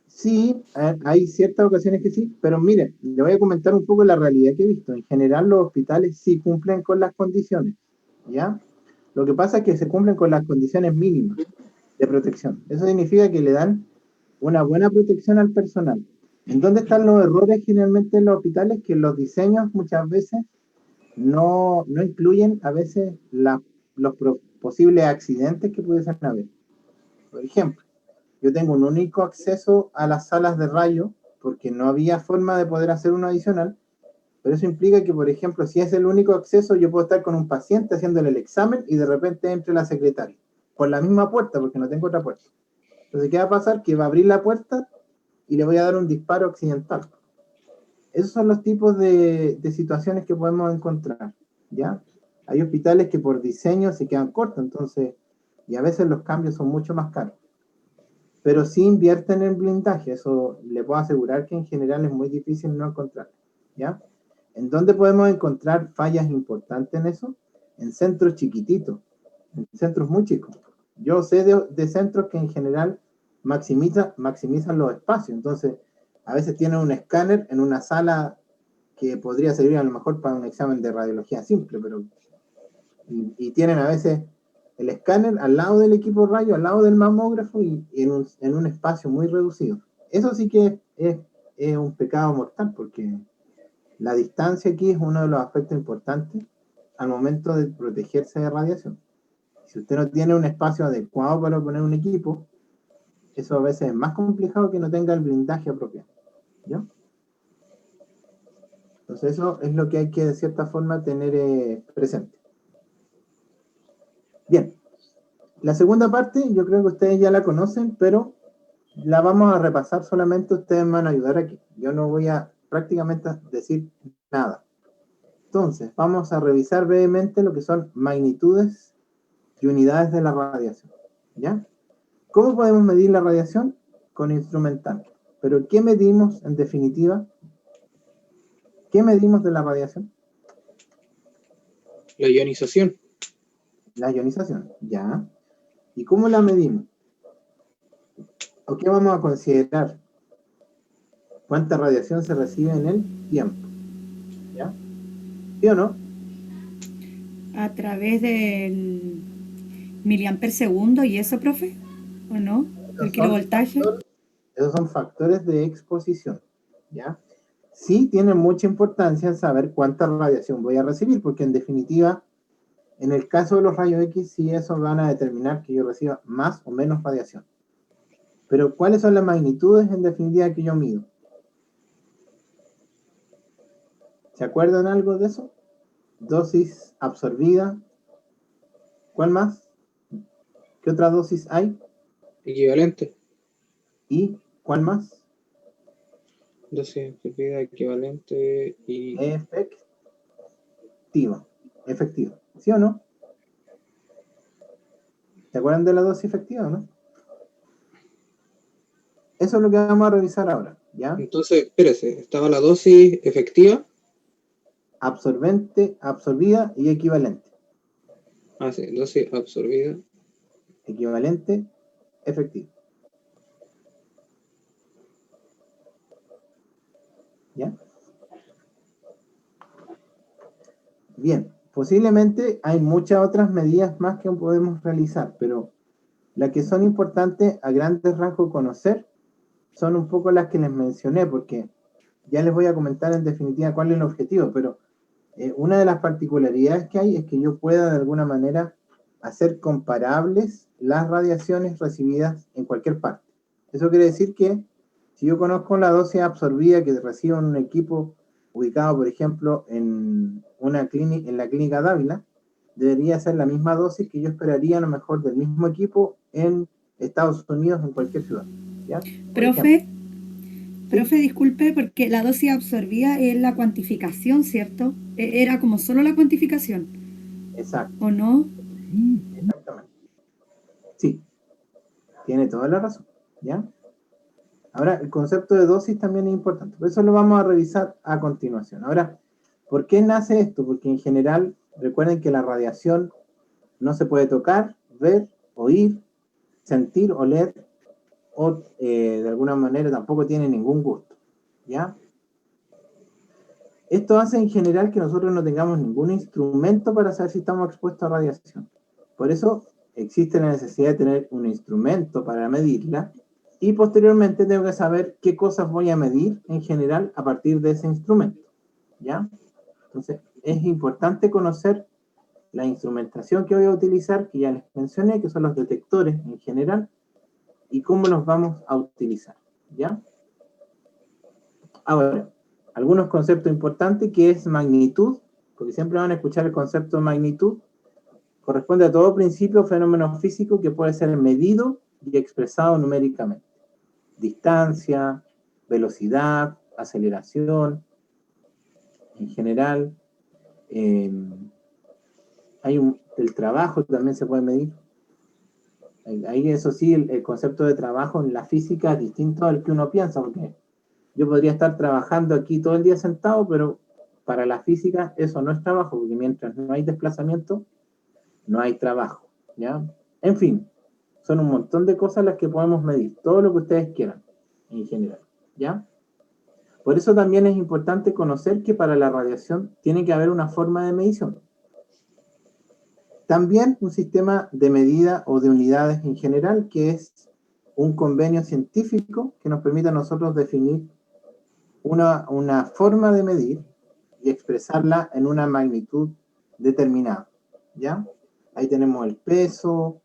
Sí, hay ciertas ocasiones que sí, pero mire, le voy a comentar un poco la realidad que he visto. En general, los hospitales sí cumplen con las condiciones, ¿ya? Lo que pasa es que se cumplen con las condiciones mínimas de protección. Eso significa que le dan una buena protección al personal. ¿En dónde están los errores generalmente en los hospitales? Que los diseños muchas veces no incluyen a veces los posibles accidentes que pudiesen haber. Por ejemplo, yo tengo un único acceso a las salas de rayo porque no había forma de poder hacer uno adicional, pero eso implica que, por ejemplo, si es el único acceso, yo puedo estar con un paciente haciéndole el examen y de repente entre la secretaria por la misma puerta porque no tengo otra puerta. Entonces, ¿qué va a pasar? Que va a abrir la puerta y le voy a dar un disparo accidental. Esos son los tipos de situaciones que podemos encontrar, ¿ya? Hay hospitales que por diseño se quedan cortos, entonces, y a veces los cambios son mucho más caros. Pero sí invierten en blindaje, eso le puedo asegurar que en general es muy difícil no encontrar, ¿ya? ¿En dónde podemos encontrar fallas importantes en eso? En centros chiquititos, en centros muy chicos. Yo sé de centros que en general maximizan los espacios, entonces a veces tienen un escáner en una sala que podría servir a lo mejor para un examen de radiología simple, pero y tienen a veces el escáner al lado del equipo rayo, al lado del mamógrafo y en un espacio muy reducido. Eso sí que es un pecado mortal porque la distancia aquí es uno de los aspectos importantes al momento de protegerse de radiación. Si usted no tiene un espacio adecuado para poner un equipo, eso a veces es más complicado que no tenga el blindaje apropiado, ¿ya? Entonces eso es lo que hay que de cierta forma tener presente. Bien, la segunda parte yo creo que ustedes ya la conocen, pero la vamos a repasar solamente, ustedes me van a ayudar aquí. Yo no voy a prácticamente decir nada. Entonces, vamos a revisar brevemente lo que son magnitudes y unidades de la radiación, ¿ya? ¿Cómo podemos medir la radiación? Con instrumental. Pero ¿qué medimos en definitiva? ¿Qué medimos de la radiación? La ionización. La ionización, ¿ya? ¿Y cómo la medimos? ¿O qué vamos a considerar? ¿Cuánta radiación se recibe en el tiempo? ¿Ya? ¿Sí o no? A través del miliamper segundo y eso, profe, ¿o no? El kilovoltaje. Esos son factores de exposición, ¿ya? Sí tiene mucha importancia en saber cuánta radiación voy a recibir, porque en definitiva, en el caso de los rayos X, sí eso van a determinar que yo reciba más o menos radiación. Pero ¿cuáles son las magnitudes en definitiva que yo mido? ¿Se acuerdan algo de eso? Dosis absorbida. ¿Cuál más? ¿Qué otra dosis hay? Equivalente. ¿Y cuál más? Dosis absorbida, equivalente y... Efectiva. ¿Sí o no? ¿Se acuerdan de la dosis efectiva o no? Eso es lo que vamos a revisar ahora, ¿ya? Entonces, espérese, estaba la dosis efectiva. Absorbente, absorbida y equivalente. Ah, sí, dosis absorbida. Equivalente, efectivo. ¿Ya? Bien, posiblemente hay muchas otras medidas más que podemos realizar, pero las que son importantes a grandes rasgos conocer son un poco las que les mencioné, porque ya les voy a comentar en definitiva cuál es el objetivo, pero una de las particularidades que hay es que yo pueda de alguna manera hacer comparables las radiaciones recibidas en cualquier parte. Eso quiere decir que si yo conozco la dosis absorbida que recibo en un equipo ubicado, por ejemplo, en la clínica Dávila, debería ser la misma dosis que yo esperaría a lo mejor del mismo equipo en Estados Unidos, en cualquier ciudad, ¿ya? Profe, disculpe, porque la dosis absorbida es la cuantificación, ¿cierto? Era como solo la cuantificación. Exacto. ¿O no? Exactamente. Sí, tiene toda la razón, ¿ya? Ahora, el concepto de dosis también es importante, por eso lo vamos a revisar a continuación. Ahora, ¿por qué nace esto? Porque en general Recuerden que la radiación no se puede tocar, ver, oír, sentir, oler, o de alguna manera tampoco tiene ningún gusto, ¿ya? Esto hace en general que nosotros no tengamos ningún instrumento para saber si estamos expuestos a radiación. Por eso existe la necesidad de tener un instrumento para medirla, y posteriormente tengo que saber qué cosas voy a medir en general a partir de ese instrumento, ¿ya? Entonces, es importante conocer la instrumentación que voy a utilizar, que ya les mencioné, que son los detectores en general, y cómo los vamos a utilizar, ¿ya? Ahora, algunos conceptos importantes, que es magnitud, porque siempre van a escuchar el concepto de magnitud, corresponde a todo principio o fenómeno físico que puede ser medido y expresado numéricamente. Distancia, velocidad, aceleración, en general. El trabajo también se puede medir. Ahí, eso sí, el concepto de trabajo en la física es distinto al que uno piensa, porque yo podría estar trabajando aquí todo el día sentado, pero para la física eso no es trabajo, porque mientras no hay desplazamiento, no hay trabajo, ¿ya? En fin, son un montón de cosas las que podemos medir, todo lo que ustedes quieran, en general, ¿ya? Por eso también es importante conocer que para la radiación tiene que haber una forma de medición. También un sistema de medida o de unidades en general, que es un convenio científico que nos permite a nosotros definir una forma de medir y expresarla en una magnitud determinada, ¿ya? Ahí tenemos el peso,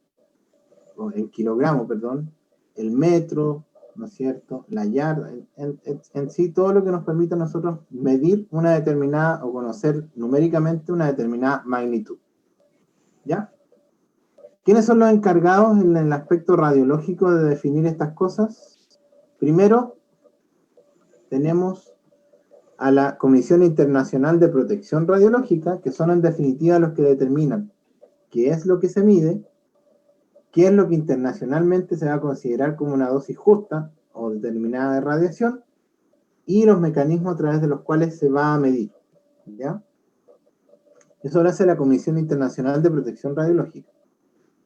o el kilogramo, perdón, el metro, ¿no es cierto?, la yarda, en sí todo lo que nos permite a nosotros medir una determinada o conocer numéricamente una determinada magnitud, ¿ya? ¿Quiénes son los encargados en el aspecto radiológico de definir estas cosas? Primero, tenemos a la Comisión Internacional de Protección Radiológica, que son en definitiva los que determinan qué es lo que se mide, qué es lo que internacionalmente se va a considerar como una dosis justa o determinada de radiación, y los mecanismos a través de los cuales se va a medir, ¿ya? Eso lo hace la Comisión Internacional de Protección Radiológica.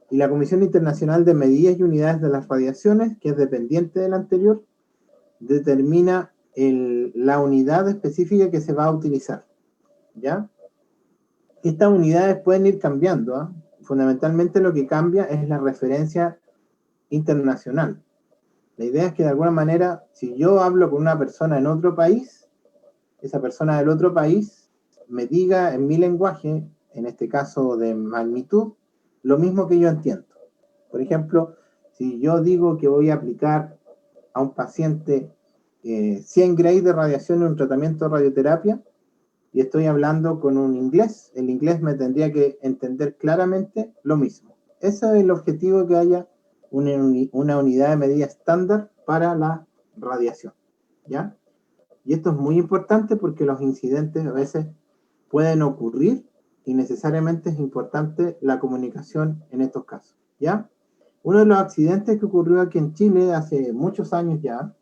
Y la Comisión Internacional de Medidas y Unidades de las Radiaciones, que es dependiente de la anterior, determina la unidad específica que se va a utilizar, ¿ya? Estas unidades pueden ir cambiando, ¿eh? Fundamentalmente lo que cambia es la referencia internacional. La idea es que de alguna manera, si yo hablo con una persona en otro país, esa persona del otro país me diga en mi lenguaje, en este caso de magnitud, lo mismo que yo entiendo. Por ejemplo, si yo digo que voy a aplicar a un paciente 100 Gray de radiación en un tratamiento de radioterapia, y estoy hablando con un inglés, el inglés me tendría que entender claramente lo mismo. Ese es el objetivo, que haya una unidad de medida estándar para la radiación, ¿ya? Y esto es muy importante porque los incidentes a veces pueden ocurrir y necesariamente es importante la comunicación en estos casos, ¿ya? Uno de los accidentes que ocurrió aquí en Chile hace muchos años ya,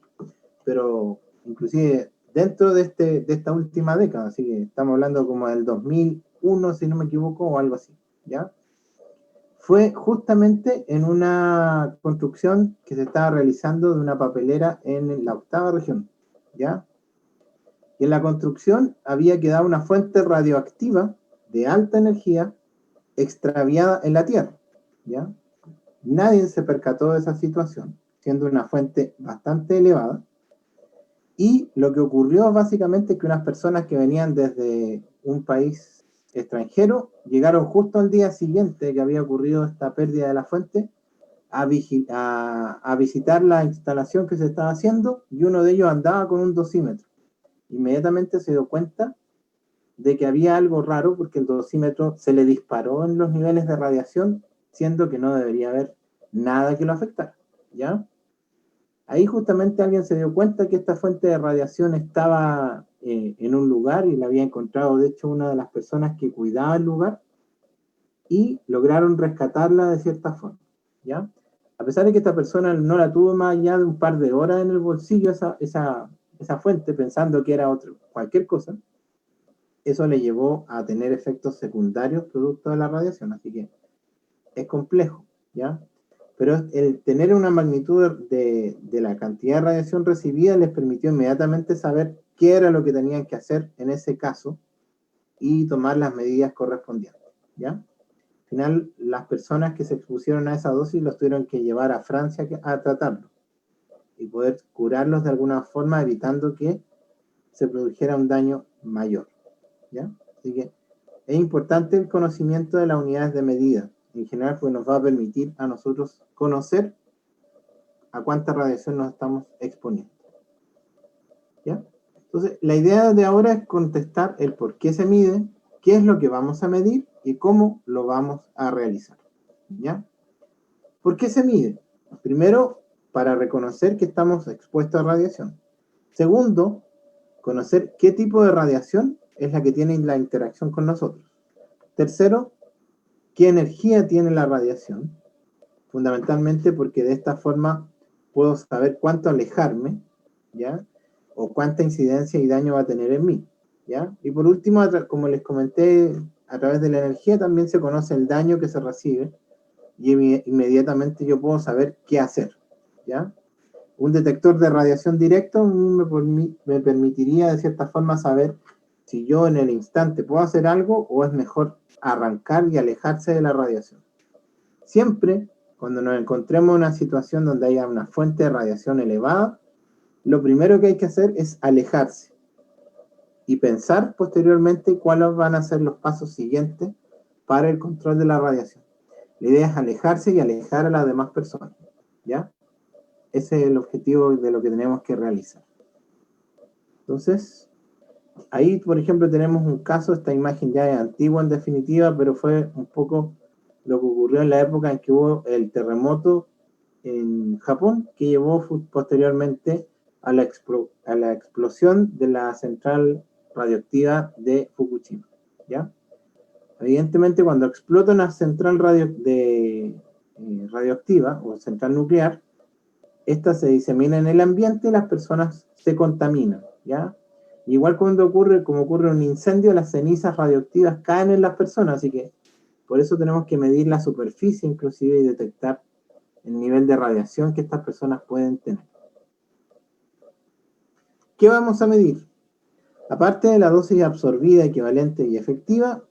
pero inclusive dentro de esta última década, así que estamos hablando como del 2001, si no me equivoco, o algo así, ¿ya? Fue justamente en una construcción que se estaba realizando de una papelera en la 8ª región, ¿ya? Y en la construcción había quedado una fuente radioactiva de alta energía extraviada en la Tierra, ¿ya? Nadie se percató de esa situación, siendo una fuente bastante elevada. Y lo que ocurrió básicamente es que unas personas que venían desde un país extranjero llegaron justo al día siguiente que había ocurrido esta pérdida de la fuente a visitar la instalación que se estaba haciendo, y uno de ellos andaba con un dosímetro. Inmediatamente se dio cuenta de que había algo raro porque el dosímetro se le disparó en los niveles de radiación, siendo que no debería haber nada que lo afectara, ¿ya? Ahí justamente alguien se dio cuenta que esta fuente de radiación estaba en un lugar, y la había encontrado, de hecho, una de las personas que cuidaba el lugar, y lograron rescatarla de cierta forma, ¿ya? A pesar de que esta persona no la tuvo más allá de un par de horas en el bolsillo, esa fuente, pensando que era cualquier cosa, eso le llevó a tener efectos secundarios producto de la radiación, así que es complejo, ¿ya? Pero el tener una magnitud de la cantidad de radiación recibida les permitió inmediatamente saber qué era lo que tenían que hacer en ese caso y tomar las medidas correspondientes, ¿ya? Al final, las personas que se expusieron a esa dosis los tuvieron que llevar a Francia a tratarlo y poder curarlos de alguna forma, evitando que se produjera un daño mayor, ¿ya? Así que es importante el conocimiento de las unidades de medida, en general, porque nos va a permitir a nosotros conocer a cuánta radiación nos estamos exponiendo, ¿ya? Entonces, la idea de ahora es contestar el por qué se mide, qué es lo que vamos a medir y cómo lo vamos a realizar, ¿ya? ¿Por qué se mide? Primero, para reconocer que estamos expuestos a radiación. Segundo, conocer qué tipo de radiación es la que tiene la interacción con nosotros. Tercero, qué energía tiene la radiación, fundamentalmente porque de esta forma puedo saber cuánto alejarme, ¿ya? O cuánta incidencia y daño va a tener en mí, ¿ya? Y por último, como les comenté, a través de la energía también se conoce el daño que se recibe y inmediatamente yo puedo saber qué hacer, ¿ya? Un detector de radiación directo me permitiría de cierta forma saber si yo en el instante puedo hacer algo o es mejor arrancar y alejarse de la radiación. Siempre, cuando nos encontremos en una situación donde haya una fuente de radiación elevada, lo primero que hay que hacer es alejarse y pensar posteriormente cuáles van a ser los pasos siguientes para el control de la radiación. La idea es alejarse y alejar a las demás personas, ¿ya? Ese es el objetivo de lo que tenemos que realizar. Entonces, ahí, por ejemplo, tenemos un caso, esta imagen ya es antigua en definitiva, pero fue un poco lo que ocurrió en la época en que hubo el terremoto en Japón, que llevó posteriormente a la explosión de la central radioactiva de Fukushima, ¿ya? Evidentemente, cuando explota una central radioactiva o central nuclear, esta se disemina en el ambiente y las personas se contaminan, ¿ya? Igual como ocurre un incendio, las cenizas radioactivas caen en las personas, así que por eso tenemos que medir la superficie inclusive y detectar el nivel de radiación que estas personas pueden tener. ¿Qué vamos a medir? Aparte de la dosis absorbida, equivalente y efectiva,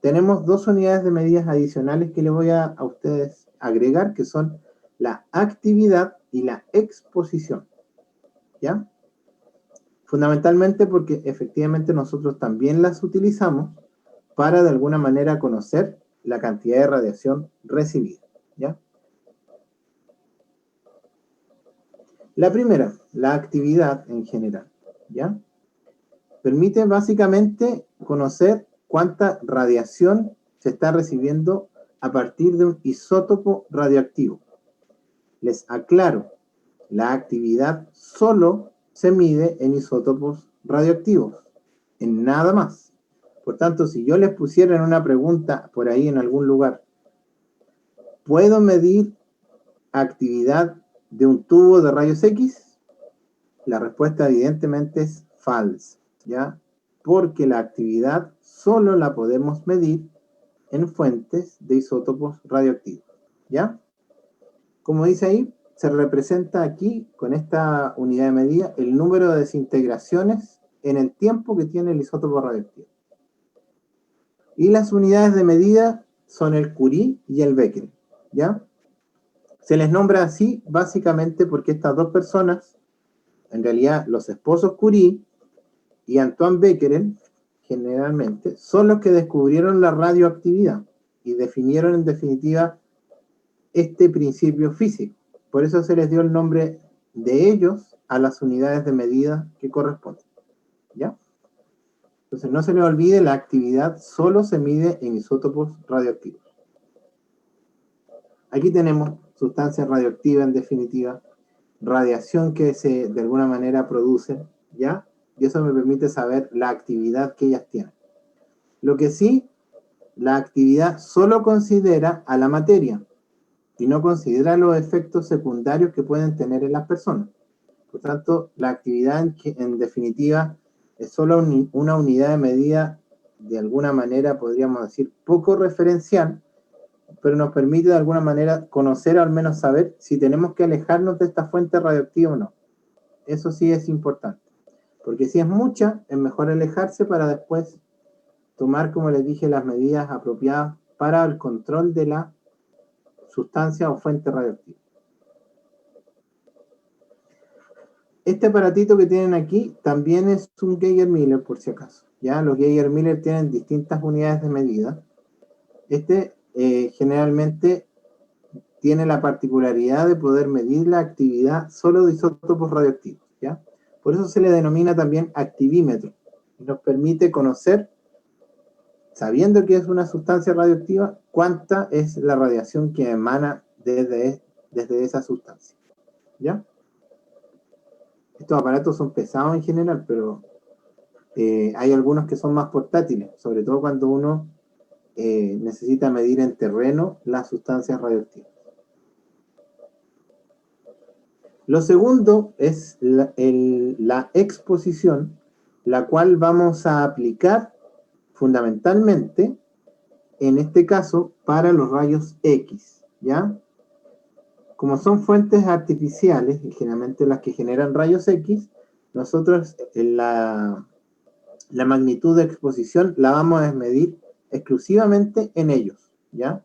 tenemos dos unidades de medidas adicionales que le voy a ustedes agregar, que son la actividad y la exposición, ¿ya? Fundamentalmente porque efectivamente nosotros también las utilizamos para de alguna manera conocer la cantidad de radiación recibida, ¿ya? La primera, la actividad en general, ¿ya? Permite básicamente conocer cuánta radiación se está recibiendo a partir de un isótopo radioactivo. Les aclaro, la actividad solo se mide en isótopos radioactivos, en nada más. Por tanto, si yo les pusiera en una pregunta por ahí en algún lugar, ¿puedo medir actividad de un tubo de rayos X? La respuesta evidentemente es falsa, ¿ya? Porque la actividad solo la podemos medir en fuentes de isótopos radioactivos, ¿ya? Como dice ahí, se representa aquí, con esta unidad de medida, el número de desintegraciones en el tiempo que tiene el isótopo radioactivo. Y las unidades de medida son el Curie y el Becquerel, ¿ya? Se les nombra así básicamente porque estas dos personas, en realidad los esposos Curie y Antoine Becquerel, generalmente, son los que descubrieron la radioactividad y definieron en definitiva este principio físico. Por eso se les dio el nombre de ellos a las unidades de medida que corresponden, ¿ya? Entonces no se les olvide, la actividad solo se mide en isótopos radioactivos. Aquí tenemos sustancias radioactivas en definitiva, radiación que se de alguna manera produce, ¿ya? Y eso me permite saber la actividad que ellas tienen. Lo que sí, la actividad solo considera a la materia y no considera los efectos secundarios que pueden tener en las personas. Por tanto, la actividad en definitiva es solo una unidad de medida de alguna manera, podríamos decir, poco referencial, pero nos permite de alguna manera conocer o al menos saber si tenemos que alejarnos de esta fuente radioactiva o no. Eso sí es importante, porque si es mucha, es mejor alejarse para después tomar, como les dije, las medidas apropiadas para el control de la sustancia o fuente radioactiva. Este aparatito que tienen aquí también es un Geiger-Miller, por si acaso. ¿Ya? Los Geiger-Miller tienen distintas unidades de medida. Este generalmente tiene la particularidad de poder medir la actividad solo de isótopos radioactivos. ¿Ya? Por eso se le denomina también activímetro. Nos permite conocer, sabiendo que es una sustancia radioactiva, cuánta es la radiación que emana desde esa sustancia. ¿Ya? Estos aparatos son pesados en general, pero hay algunos que son más portátiles, sobre todo cuando uno necesita medir en terreno las sustancias radioactivas. Lo segundo es la exposición, la cual vamos a aplicar fundamentalmente, en este caso, para los rayos X, ¿ya? Como son fuentes artificiales, y generalmente las que generan rayos X, nosotros la magnitud de exposición la vamos a medir exclusivamente en ellos, ¿ya?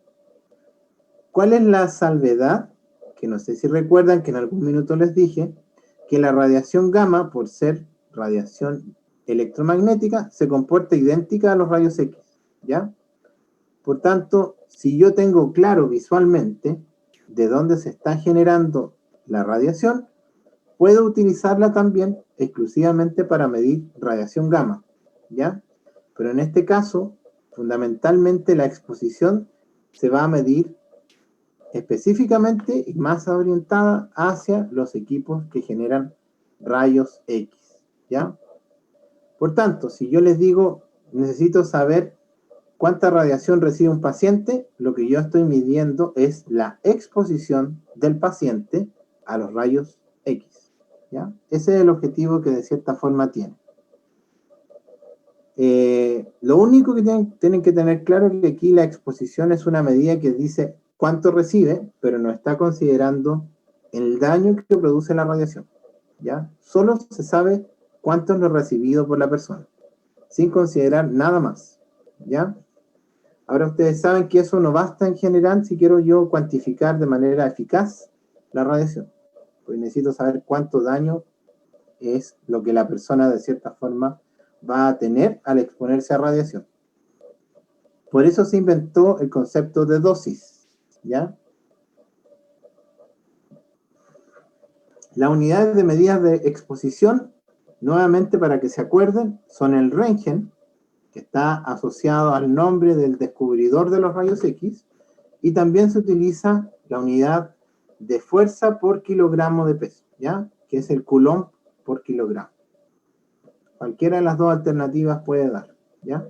¿Cuál es la salvedad? Que no sé si recuerdan que en algún minuto les dije que la radiación gamma, por ser radiación electromagnética, se comporta idéntica a los rayos X, ¿ya? Por tanto, si yo tengo claro visualmente de dónde se está generando la radiación, puedo utilizarla también exclusivamente para medir radiación gamma, ¿ya? Pero en este caso, fundamentalmente la exposición se va a medir específicamente y más orientada hacia los equipos que generan rayos X, ¿ya? Por tanto, si yo les digo, necesito saber cuánta radiación recibe un paciente, lo que yo estoy midiendo es la exposición del paciente a los rayos X, ¿ya? Ese es el objetivo que de cierta forma tiene. Lo único que tienen que tener claro es que aquí la exposición es una medida que dice cuánto recibe, pero no está considerando el daño que produce la radiación, ¿ya? Solo se sabe cuánto es lo recibido por la persona, sin considerar nada más, ¿ya? Ahora ustedes saben que eso no basta en general si quiero yo cuantificar de manera eficaz la radiación, pues necesito saber cuánto daño es lo que la persona de cierta forma va a tener al exponerse a radiación. Por eso se inventó el concepto de dosis, ¿ya? Las unidades de medidas de exposición, nuevamente para que se acuerden, son el Röntgen, que está asociado al nombre del descubridor de los rayos X, y también se utiliza la unidad de fuerza por kilogramo de peso, ¿ya? Que es el Coulomb por kilogramo. Cualquiera de las dos alternativas puede dar, ¿ya?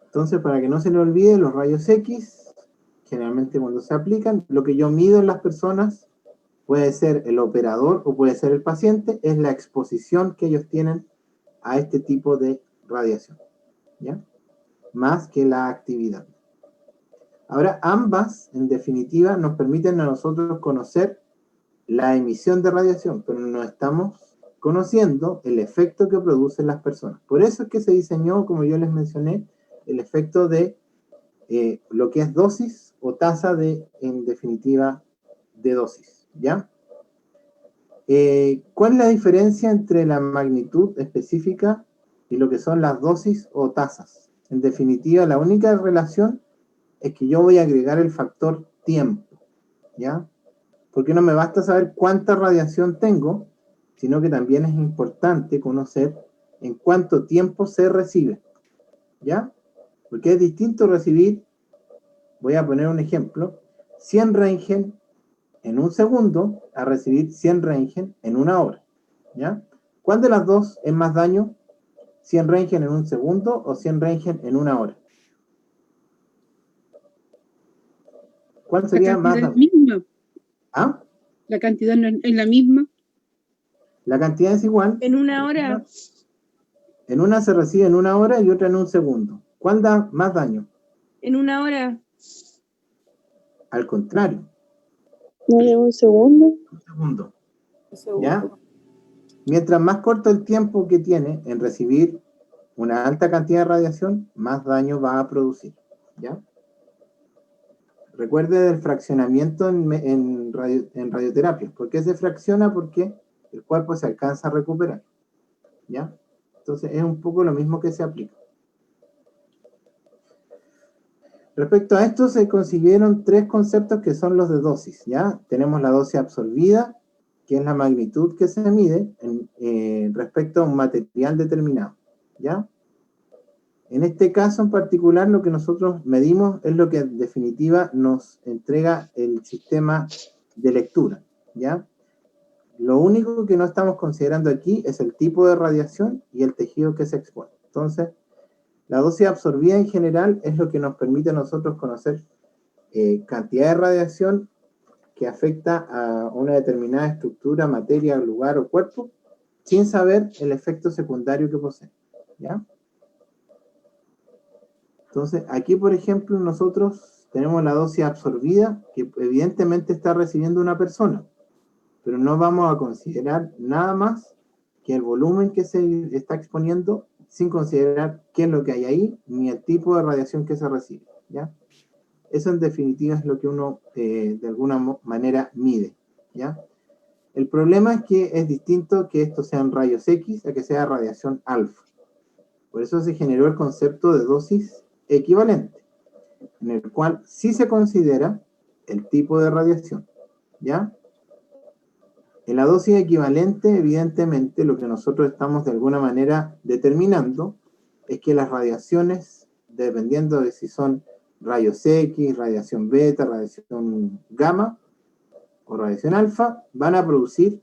Entonces, para que no se le olvide, los rayos X, generalmente cuando se aplican, lo que yo mido en las personas, puede ser el operador o puede ser el paciente, es la exposición que ellos tienen a este tipo de radiación, ¿ya? Más que la actividad. Ahora, ambas, en definitiva, nos permiten a nosotros conocer la emisión de radiación, pero no estamos conociendo el efecto que producen las personas. Por eso es que se diseñó, como yo les mencioné, el efecto de lo que es dosis o tasa de, en definitiva, de dosis, ¿ya? ¿Cuál es la diferencia entre la magnitud específica y lo que son las dosis o tasas? En definitiva, la única relación es que yo voy a agregar el factor tiempo, ¿ya? Porque no me basta saber cuánta radiación tengo, sino que también es importante conocer en cuánto tiempo se recibe, ¿ya? Porque es distinto recibir, voy a poner un ejemplo, 100 Röntgen en un segundo a recibir 100 Röntgen en una hora, ¿ya? ¿Cuál de las dos es más daño? ¿100 Röntgen en un segundo o 100 Röntgen en una hora? ¿Cuál sería más daño? Misma. ¿Ah? La cantidad no es la misma. La cantidad es igual. En una hora En una se recibe en 1 hora y otra en 1 segundo. ¿Cuál da más daño? En 1 hora. Al contrario, ¿No de un segundo? 1 segundo. Segundo. ¿Ya? Mientras más corto el tiempo que tiene en recibir una alta cantidad de radiación, más daño va a producir. ¿Ya? Recuerde del fraccionamiento en radioterapia. ¿Por qué se fracciona? Porque el cuerpo se alcanza a recuperar. ¿Ya? Entonces es un poco lo mismo que se aplica. Respecto a esto se consiguieron 3 conceptos que son los de dosis. ¿Ya? Tenemos la dosis absorbida, que es la magnitud que se mide respecto a un material determinado. ¿Ya? En este caso en particular, lo que nosotros medimos es lo que en definitiva nos entrega el sistema de lectura. ¿Ya? Lo único que no estamos considerando aquí es el tipo de radiación y el tejido que se expone. Entonces, la dosis absorbida en general es lo que nos permite a nosotros conocer cantidad de radiación que afecta a una determinada estructura, materia, lugar o cuerpo, sin saber el efecto secundario que posee. ¿Ya? Entonces, aquí, por ejemplo, nosotros tenemos la dosis absorbida, que evidentemente está recibiendo una persona, pero no vamos a considerar nada más que el volumen que se está exponiendo, sin considerar qué es lo que hay ahí, ni el tipo de radiación que se recibe. ¿Ya? Eso en definitiva es lo que uno de alguna manera mide. ¿Ya? El problema es que es distinto que estos sean rayos X a que sea radiación alfa. Por eso se generó el concepto de dosis equivalente, en el cual sí se considera el tipo de radiación. ¿Ya? En la dosis equivalente, evidentemente, lo que nosotros estamos de alguna manera determinando es que las radiaciones, dependiendo de si son rayos X, radiación beta, radiación gamma o radiación alfa, van a producir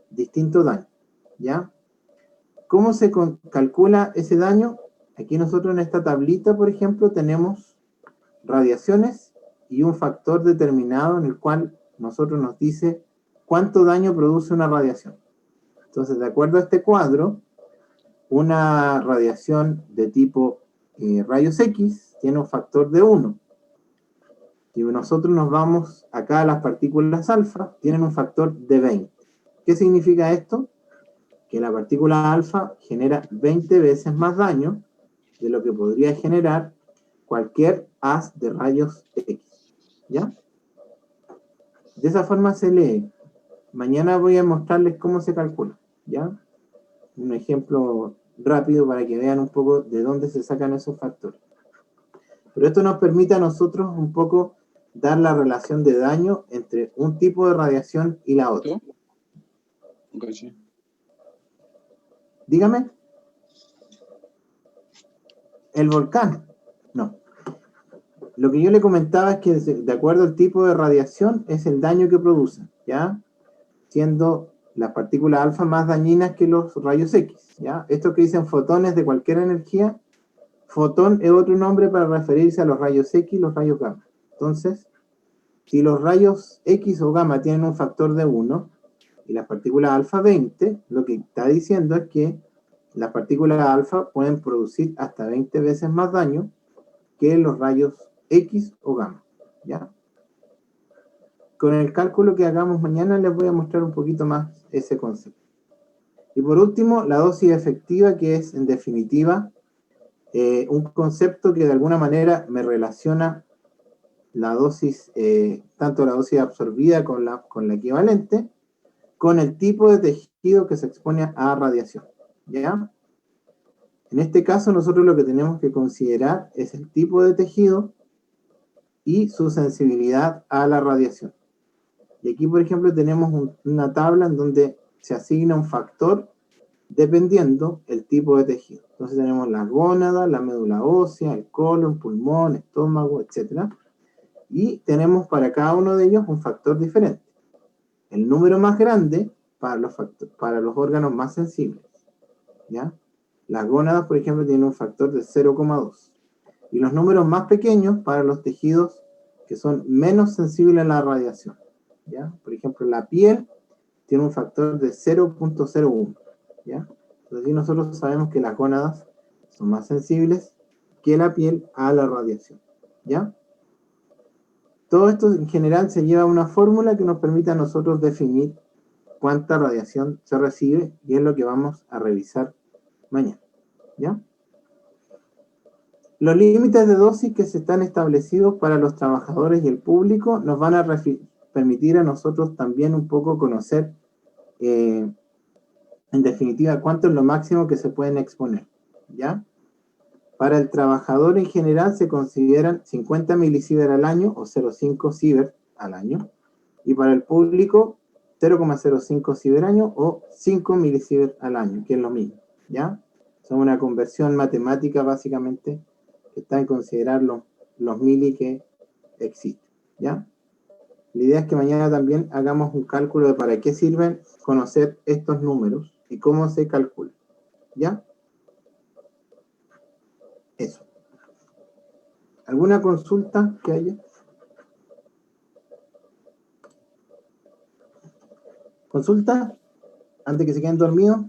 distinto daño. ¿Ya? ¿Cómo se calcula ese daño? Aquí nosotros en esta tablita, por ejemplo, tenemos radiaciones y un factor determinado en el cual nosotros nos dice cuánto daño produce una radiación. Entonces, de acuerdo a este cuadro, una radiación de tipo rayos X tiene un factor de 1. Si nosotros nos vamos acá a las partículas alfa, tienen un factor de 20. ¿Qué significa esto? Que la partícula alfa genera 20 veces más daño de lo que podría generar cualquier haz de rayos X. ¿Ya? De esa forma se lee. Mañana voy a mostrarles cómo se calcula. ¿Ya? Un ejemplo rápido para que vean un poco de dónde se sacan esos factores. Pero esto nos permite a nosotros un poco dar la relación de daño entre un tipo de radiación y la otra. Okay. Dígame. El volcán. No. Lo que yo le comentaba es que de acuerdo al tipo de radiación es el daño que produce, ¿ya? Siendo las partículas alfa más dañinas que los rayos X, ¿ya? Esto que dicen fotones de cualquier energía, fotón es otro nombre para referirse a los rayos X y los rayos gamma. Entonces, si los rayos X o gamma tienen un factor de 1 y las partículas alfa 20, lo que está diciendo es que las partículas alfa pueden producir hasta 20 veces más daño que los rayos X o gamma. ¿Ya? Con el cálculo que hagamos mañana les voy a mostrar un poquito más ese concepto. Y por último, la dosis efectiva, que es en definitiva un concepto que de alguna manera me relaciona la dosis, tanto la dosis absorbida con la equivalente, con el tipo de tejido que se expone a radiación. ¿Ya? En este caso nosotros lo que tenemos que considerar es el tipo de tejido y su sensibilidad a la radiación. Y aquí, por ejemplo, tenemos una tabla en donde se asigna un factor dependiendo el tipo de tejido. Entonces tenemos la gónada, la médula ósea, el colon, pulmón, estómago, etc. Y tenemos para cada uno de ellos un factor diferente. El número más grande para los órganos más sensibles. ¿Ya? Las gónadas, por ejemplo, tienen un factor de 0,2. Y los números más pequeños para los tejidos que son menos sensibles a la radiación. ¿Ya? Por ejemplo, la piel tiene un factor de 0,01. ¿Ya? Entonces, sí, nosotros sabemos que las gónadas son más sensibles que la piel a la radiación, ¿ya? Todo esto en general se lleva a una fórmula que nos permite a nosotros definir cuánta radiación se recibe y es lo que vamos a revisar mañana, ¿ya? Los límites de dosis que se están establecidos para los trabajadores y el público nos van a permitir a nosotros también un poco conocer, en definitiva, cuánto es lo máximo que se pueden exponer, ¿ya? Para el trabajador en general se consideran 50 milisievert al año o 0,5 sievert al año, y para el público 0,05 sievert al año o 5 milisievert al año, que es lo mismo, ¿ya? Son una conversión matemática básicamente que está en considerar los mili que existen, ¿ya? La idea es que mañana también hagamos un cálculo de para qué sirven conocer estos números y cómo se calcula, ¿ya? Eso. ¿Alguna consulta que haya? ¿Consulta? Antes que se queden dormidos.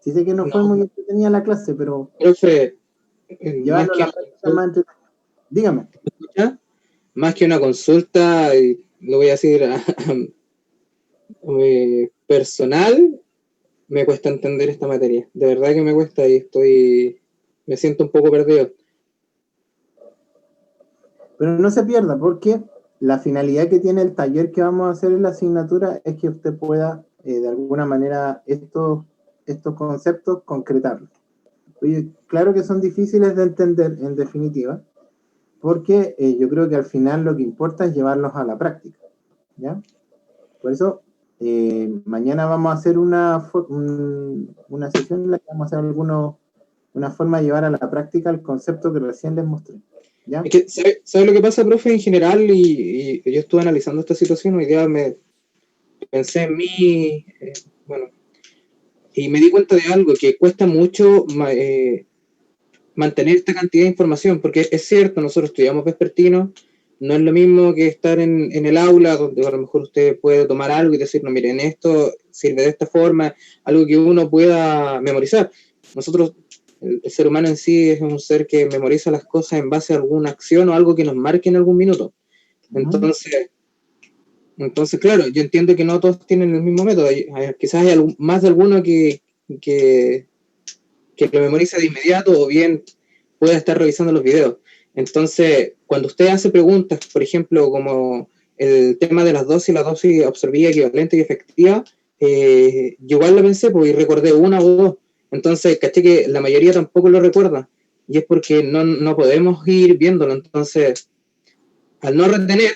Sí sé que no fue muy entretenida la clase, pero Profe, llevarlo a la práctica más entretenida. Dígame. Más que una consulta, y lo voy a decir personal, me cuesta entender esta materia. De verdad que me cuesta y me siento un poco perdido. Pero no se pierda, porque la finalidad que tiene el taller que vamos a hacer en la asignatura es que usted pueda, de alguna manera, estos conceptos concretarlos. Oye, claro que son difíciles de entender, en definitiva, porque yo creo que al final lo que importa es llevarlos a la práctica, ¿ya? Por eso, mañana vamos a hacer una sesión en la que vamos a hacer una forma de llevar a la práctica el concepto que recién les mostré, ¿ya? Es que, ¿sabe lo que pasa, profe, en general? Y yo estuve analizando esta situación, hoy día pensé en mí, bueno, y me di cuenta de algo, que cuesta mucho mantener esta cantidad de información, porque es cierto, nosotros estudiamos vespertino, no es lo mismo que estar en el aula, donde a lo mejor usted puede tomar algo y decir, no, miren, esto sirve de esta forma, algo que uno pueda memorizar. Nosotros, el ser humano en sí es un ser que memoriza las cosas en base a alguna acción o algo que nos marque en algún minuto. Entonces, claro, yo entiendo que no todos tienen el mismo método. Quizás hay más de alguno que lo memoriza de inmediato o bien pueda estar revisando los videos. Entonces, cuando usted hace preguntas, por ejemplo, como el tema de las dosis, la dosis absorbida, equivalente y efectiva, yo igual lo pensé y recordé una o dos. Entonces, caché que la mayoría tampoco lo recuerda. Y es porque no podemos ir viéndolo. Entonces, al no retener,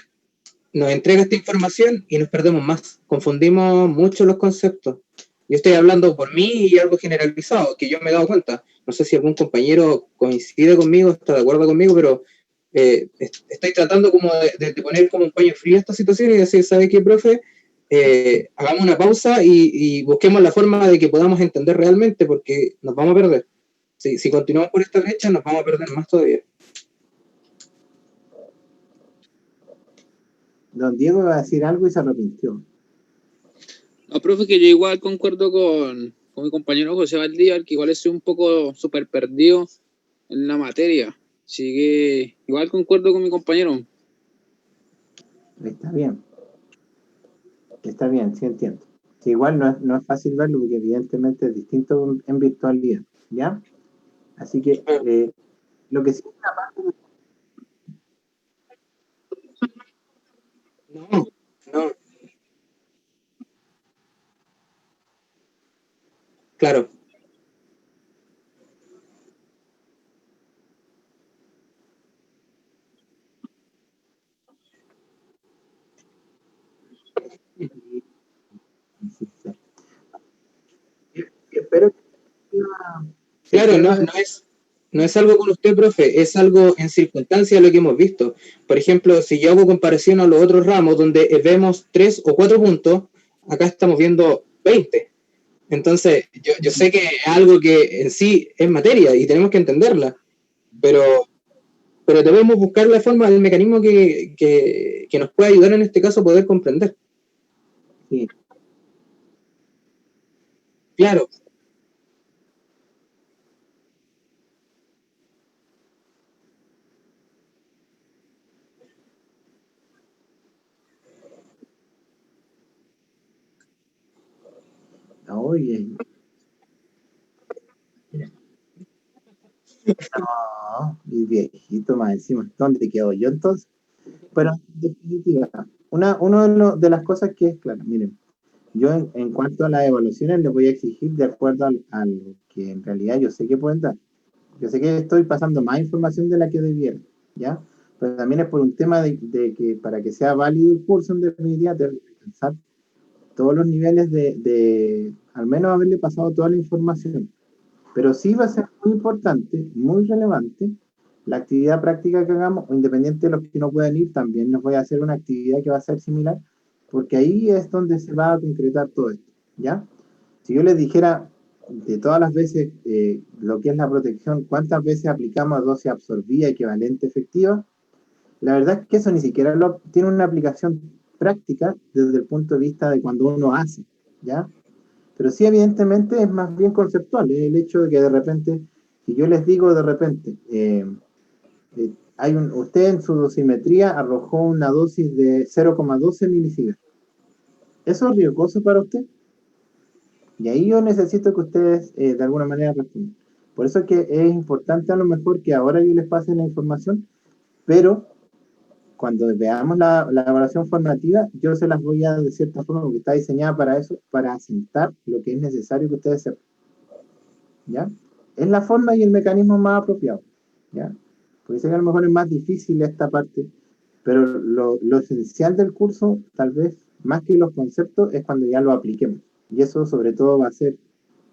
nos entrega esta información y nos perdemos más. Confundimos mucho los conceptos. Yo estoy hablando por mí y algo generalizado, que yo me he dado cuenta. No sé si algún compañero coincide conmigo, está de acuerdo conmigo, pero estoy tratando como de poner como un paño frío a esta situación y decir, ¿sabe qué, profe? Hagamos una pausa y busquemos la forma de que podamos entender realmente, porque nos vamos a perder. Si continuamos por esta brecha, nos vamos a perder más todavía. Don Diego iba a decir algo y se arrepintió. No, profe, que yo igual concuerdo con mi compañero José Valdívar, que igual estoy un poco súper perdido en la materia. Así que igual concuerdo con mi compañero. Está bien, sí entiendo. Que igual no es fácil verlo porque evidentemente es distinto en virtualidad, ¿ya? Así que lo que sí es una parte de... No. Claro. Espero que... Claro, no es algo con usted, profe, es algo en circunstancia lo que hemos visto. Por ejemplo, si yo hago comparación a los otros ramos donde vemos 3 o 4 puntos, acá estamos viendo 20. Entonces, yo sé que es algo que en sí es materia y tenemos que entenderla, pero debemos buscar la forma, el mecanismo que nos pueda ayudar en este caso a poder comprender. Sí. Claro. Oye. No, y viejito más encima. ¿Dónde quedo yo entonces? Pero en definitiva, de las cosas que es claro, miren, yo en cuanto a las evaluaciones les voy a exigir de acuerdo a lo que en realidad yo sé que pueden dar. Yo sé que estoy pasando más información de la que debiera, ¿ya? Pero también es por un tema de que para que sea válido el curso en definitiva, tengo que alcanzar todos los niveles de al menos haberle pasado toda la información. Pero sí va a ser muy importante, muy relevante, la actividad práctica que hagamos, o independiente de los que no puedan ir, también nos voy a hacer una actividad que va a ser similar, porque ahí es donde se va a concretar todo esto, ¿ya? Si yo les dijera de todas las veces lo que es la protección, cuántas veces aplicamos dosis absorbida equivalente efectiva, la verdad es que eso ni siquiera tiene una aplicación práctica desde el punto de vista de cuando uno hace, ¿ya? Pero sí, evidentemente, es más bien conceptual. Es el hecho de que de repente, si yo les digo de repente, usted en su dosimetría arrojó una dosis de 0,12 milisievert. ¿Eso es riesgoso para usted? Y ahí yo necesito que ustedes de alguna manera respondan. Por eso es que es importante a lo mejor que ahora yo les pase la información, pero cuando veamos la evaluación formativa, yo se las voy a, de cierta forma, porque está diseñada para eso, para asentar lo que es necesario que ustedes sepan. ¿Ya? Es la forma y el mecanismo más apropiado. ¿Ya? Porque sé que a lo mejor es más difícil esta parte, pero lo esencial del curso, tal vez, más que los conceptos, es cuando ya lo apliquemos. Y eso, sobre todo, va a ser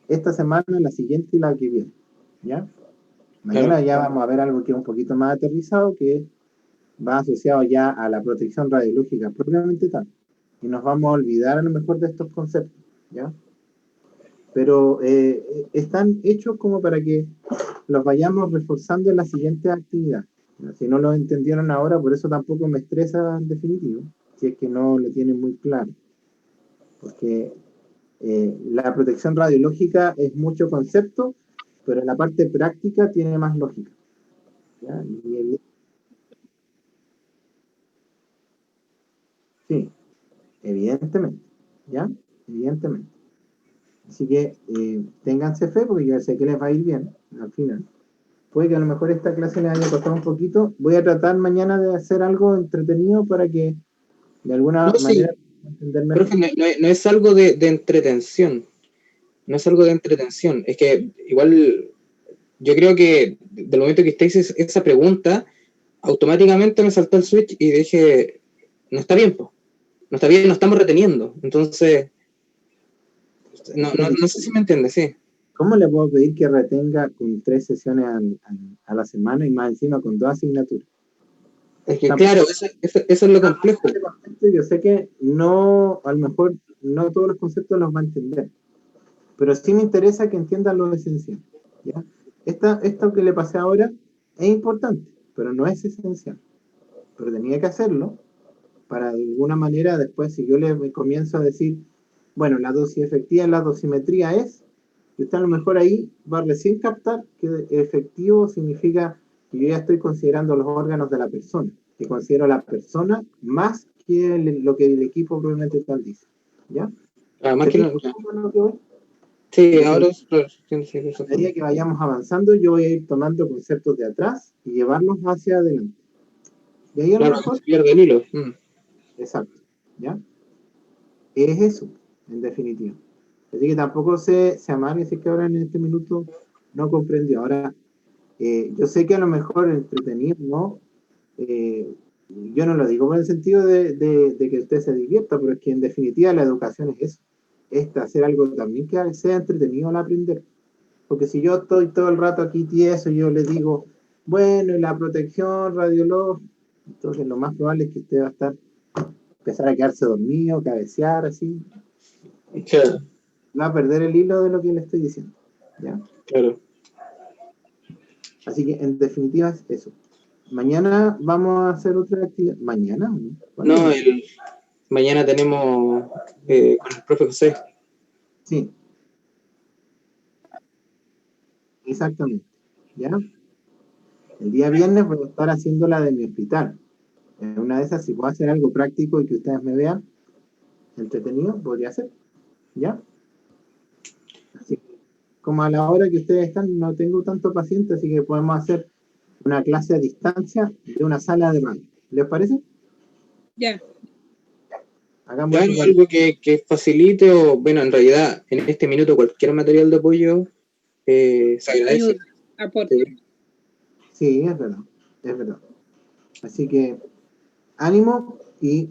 esta semana, la siguiente y la que viene. ¿Ya? Mañana ya vamos a ver algo que es un poquito más aterrizado, que va asociado ya a la protección radiológica propiamente tal. Y nos vamos a olvidar a lo mejor de estos conceptos, ¿ya? Pero están hechos como para que los vayamos reforzando en la siguiente actividad. ¿Ya? Si no lo entendieron ahora, por eso tampoco me estresa en definitivo, si es que no lo tienen muy claro. Porque la protección radiológica es mucho concepto, pero en la parte práctica tiene más lógica. ¿Ya? Sí, evidentemente, ¿ya? Evidentemente. Así que ténganse fe, porque yo sé que les va a ir bien al final. Puede que a lo mejor esta clase les haya costado un poquito. Voy a tratar mañana de hacer algo entretenido para que de alguna manera entender mejor. Profe, no es algo de entretención. No es algo de entretención. Es que igual yo creo que del momento que usted hizo esa pregunta, automáticamente me saltó el switch y dije, no está bien, po. No está bien, no estamos reteniendo. Entonces, no sé si me entiende, sí. ¿Cómo le puedo pedir que retenga con 3 sesiones a la semana y más encima con 2 asignaturas? Es que claro, eso es lo complejo. Yo sé que no, a lo mejor no todos los conceptos los va a entender, pero sí me interesa que entiendan lo esencial, ¿ya? Esto que le pasé ahora es importante, pero no es esencial. Pero tenía que hacerlo para de alguna manera después, si yo le comienzo a decir, bueno, la dosis efectiva en la dosimetría es, y usted a lo mejor ahí va a recién captar que efectivo significa que yo ya estoy considerando los órganos de la persona, que considero a la persona más que lo que el equipo probablemente tal dice, ¿ya? Además que no, lo que voy? sí, ahora A medida que vayamos avanzando, yo voy a ir tomando conceptos de atrás y llevarlos hacia adelante. Y ahí a lo mejor se pierde el hilo. Exacto, ¿ya? Es eso, en definitiva. Así que tampoco se amargue si es que ahora en este minuto no comprendió. Ahora, yo sé que a lo mejor entretenido, ¿no? Yo no lo digo por el sentido de que usted se divierta, pero es que en definitiva la educación es eso. Es hacer algo también que sea entretenido al aprender. Porque si yo estoy todo el rato aquí tieso y yo le digo, bueno, y la protección radiológica, entonces lo más probable es que usted va a empezar a quedarse dormido, cabecear, así. Claro. Va a perder el hilo de lo que le estoy diciendo, ¿ya? Claro. Así que, en definitiva, es eso. Mañana vamos a hacer otra actividad. ¿Mañana? No, mañana tenemos con el profe José. Sí. Exactamente, ¿ya? El día viernes voy a estar haciendo la de mi hospital. En una de esas, si puedo hacer algo práctico y que ustedes me vean entretenido, podría ser, ¿ya? Así que, como a la hora que ustedes están, no tengo tanto paciente, así que podemos hacer una clase a distancia de una sala de mano. ¿Les parece? Ya. Hagamos Claro, eso. algo que facilite o, bueno, en realidad, en este minuto cualquier material de apoyo se agradece. Ayuda, aporte. Sí, es verdad, es verdad. Así que ánimo y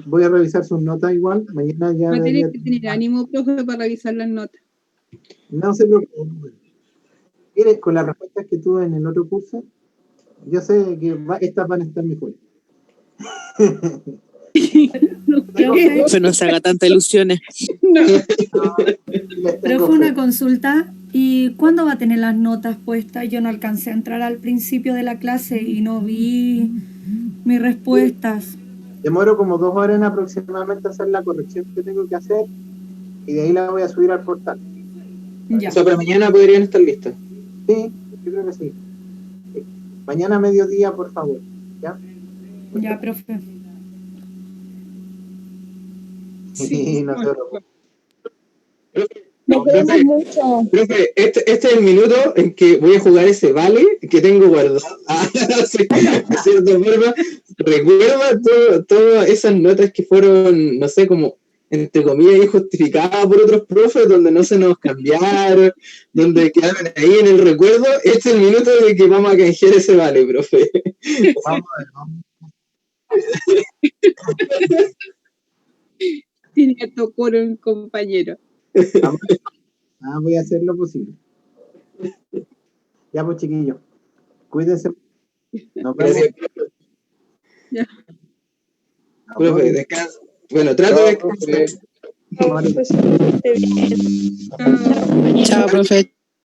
voy a revisar sus notas igual. Mañana ya No debería... tienes que tener ánimo, profe, para revisar las notas. No se preocupe. Mire, con las respuestas que tuve en el otro curso, yo sé que estas van a estar mejores. Profe, No se haga tantas ilusiones. profe, una consulta. ¿Y cuándo va a tener las notas puestas? Yo no alcancé a entrar al principio de la clase y no vi mis respuestas. Demoro como 2 horas en aproximadamente hacer la corrección que tengo que hacer y de ahí la voy a subir al portal. Ya. O sea, para mañana podrían estar listas. Sí, yo creo que sí. Sí. Mañana a mediodía, por favor. ¿Ya? Ya, profe. Sí, no se preocupe. Nos vemos mucho. Profe, este es el minuto en que voy a jugar ese vale que tengo guardado. Sí, de cierta forma, recuerda todas esas notas que fueron, no sé, como entre comillas injustificadas por otros profes, donde no se nos cambiaron, donde quedaron ahí en el recuerdo. Este es el minuto de que vamos a canjear ese vale, profe. Vamos a ver, vamos. Tiene que tocar un compañero. Voy a hacer lo posible. Ya pues, chiquillos. Cuídense. Nos vemos. Gracias, Ya. profe. Descansa. Bueno, trato de descansar. Chao, profesor, que esté bien. Chao. Chao, profe.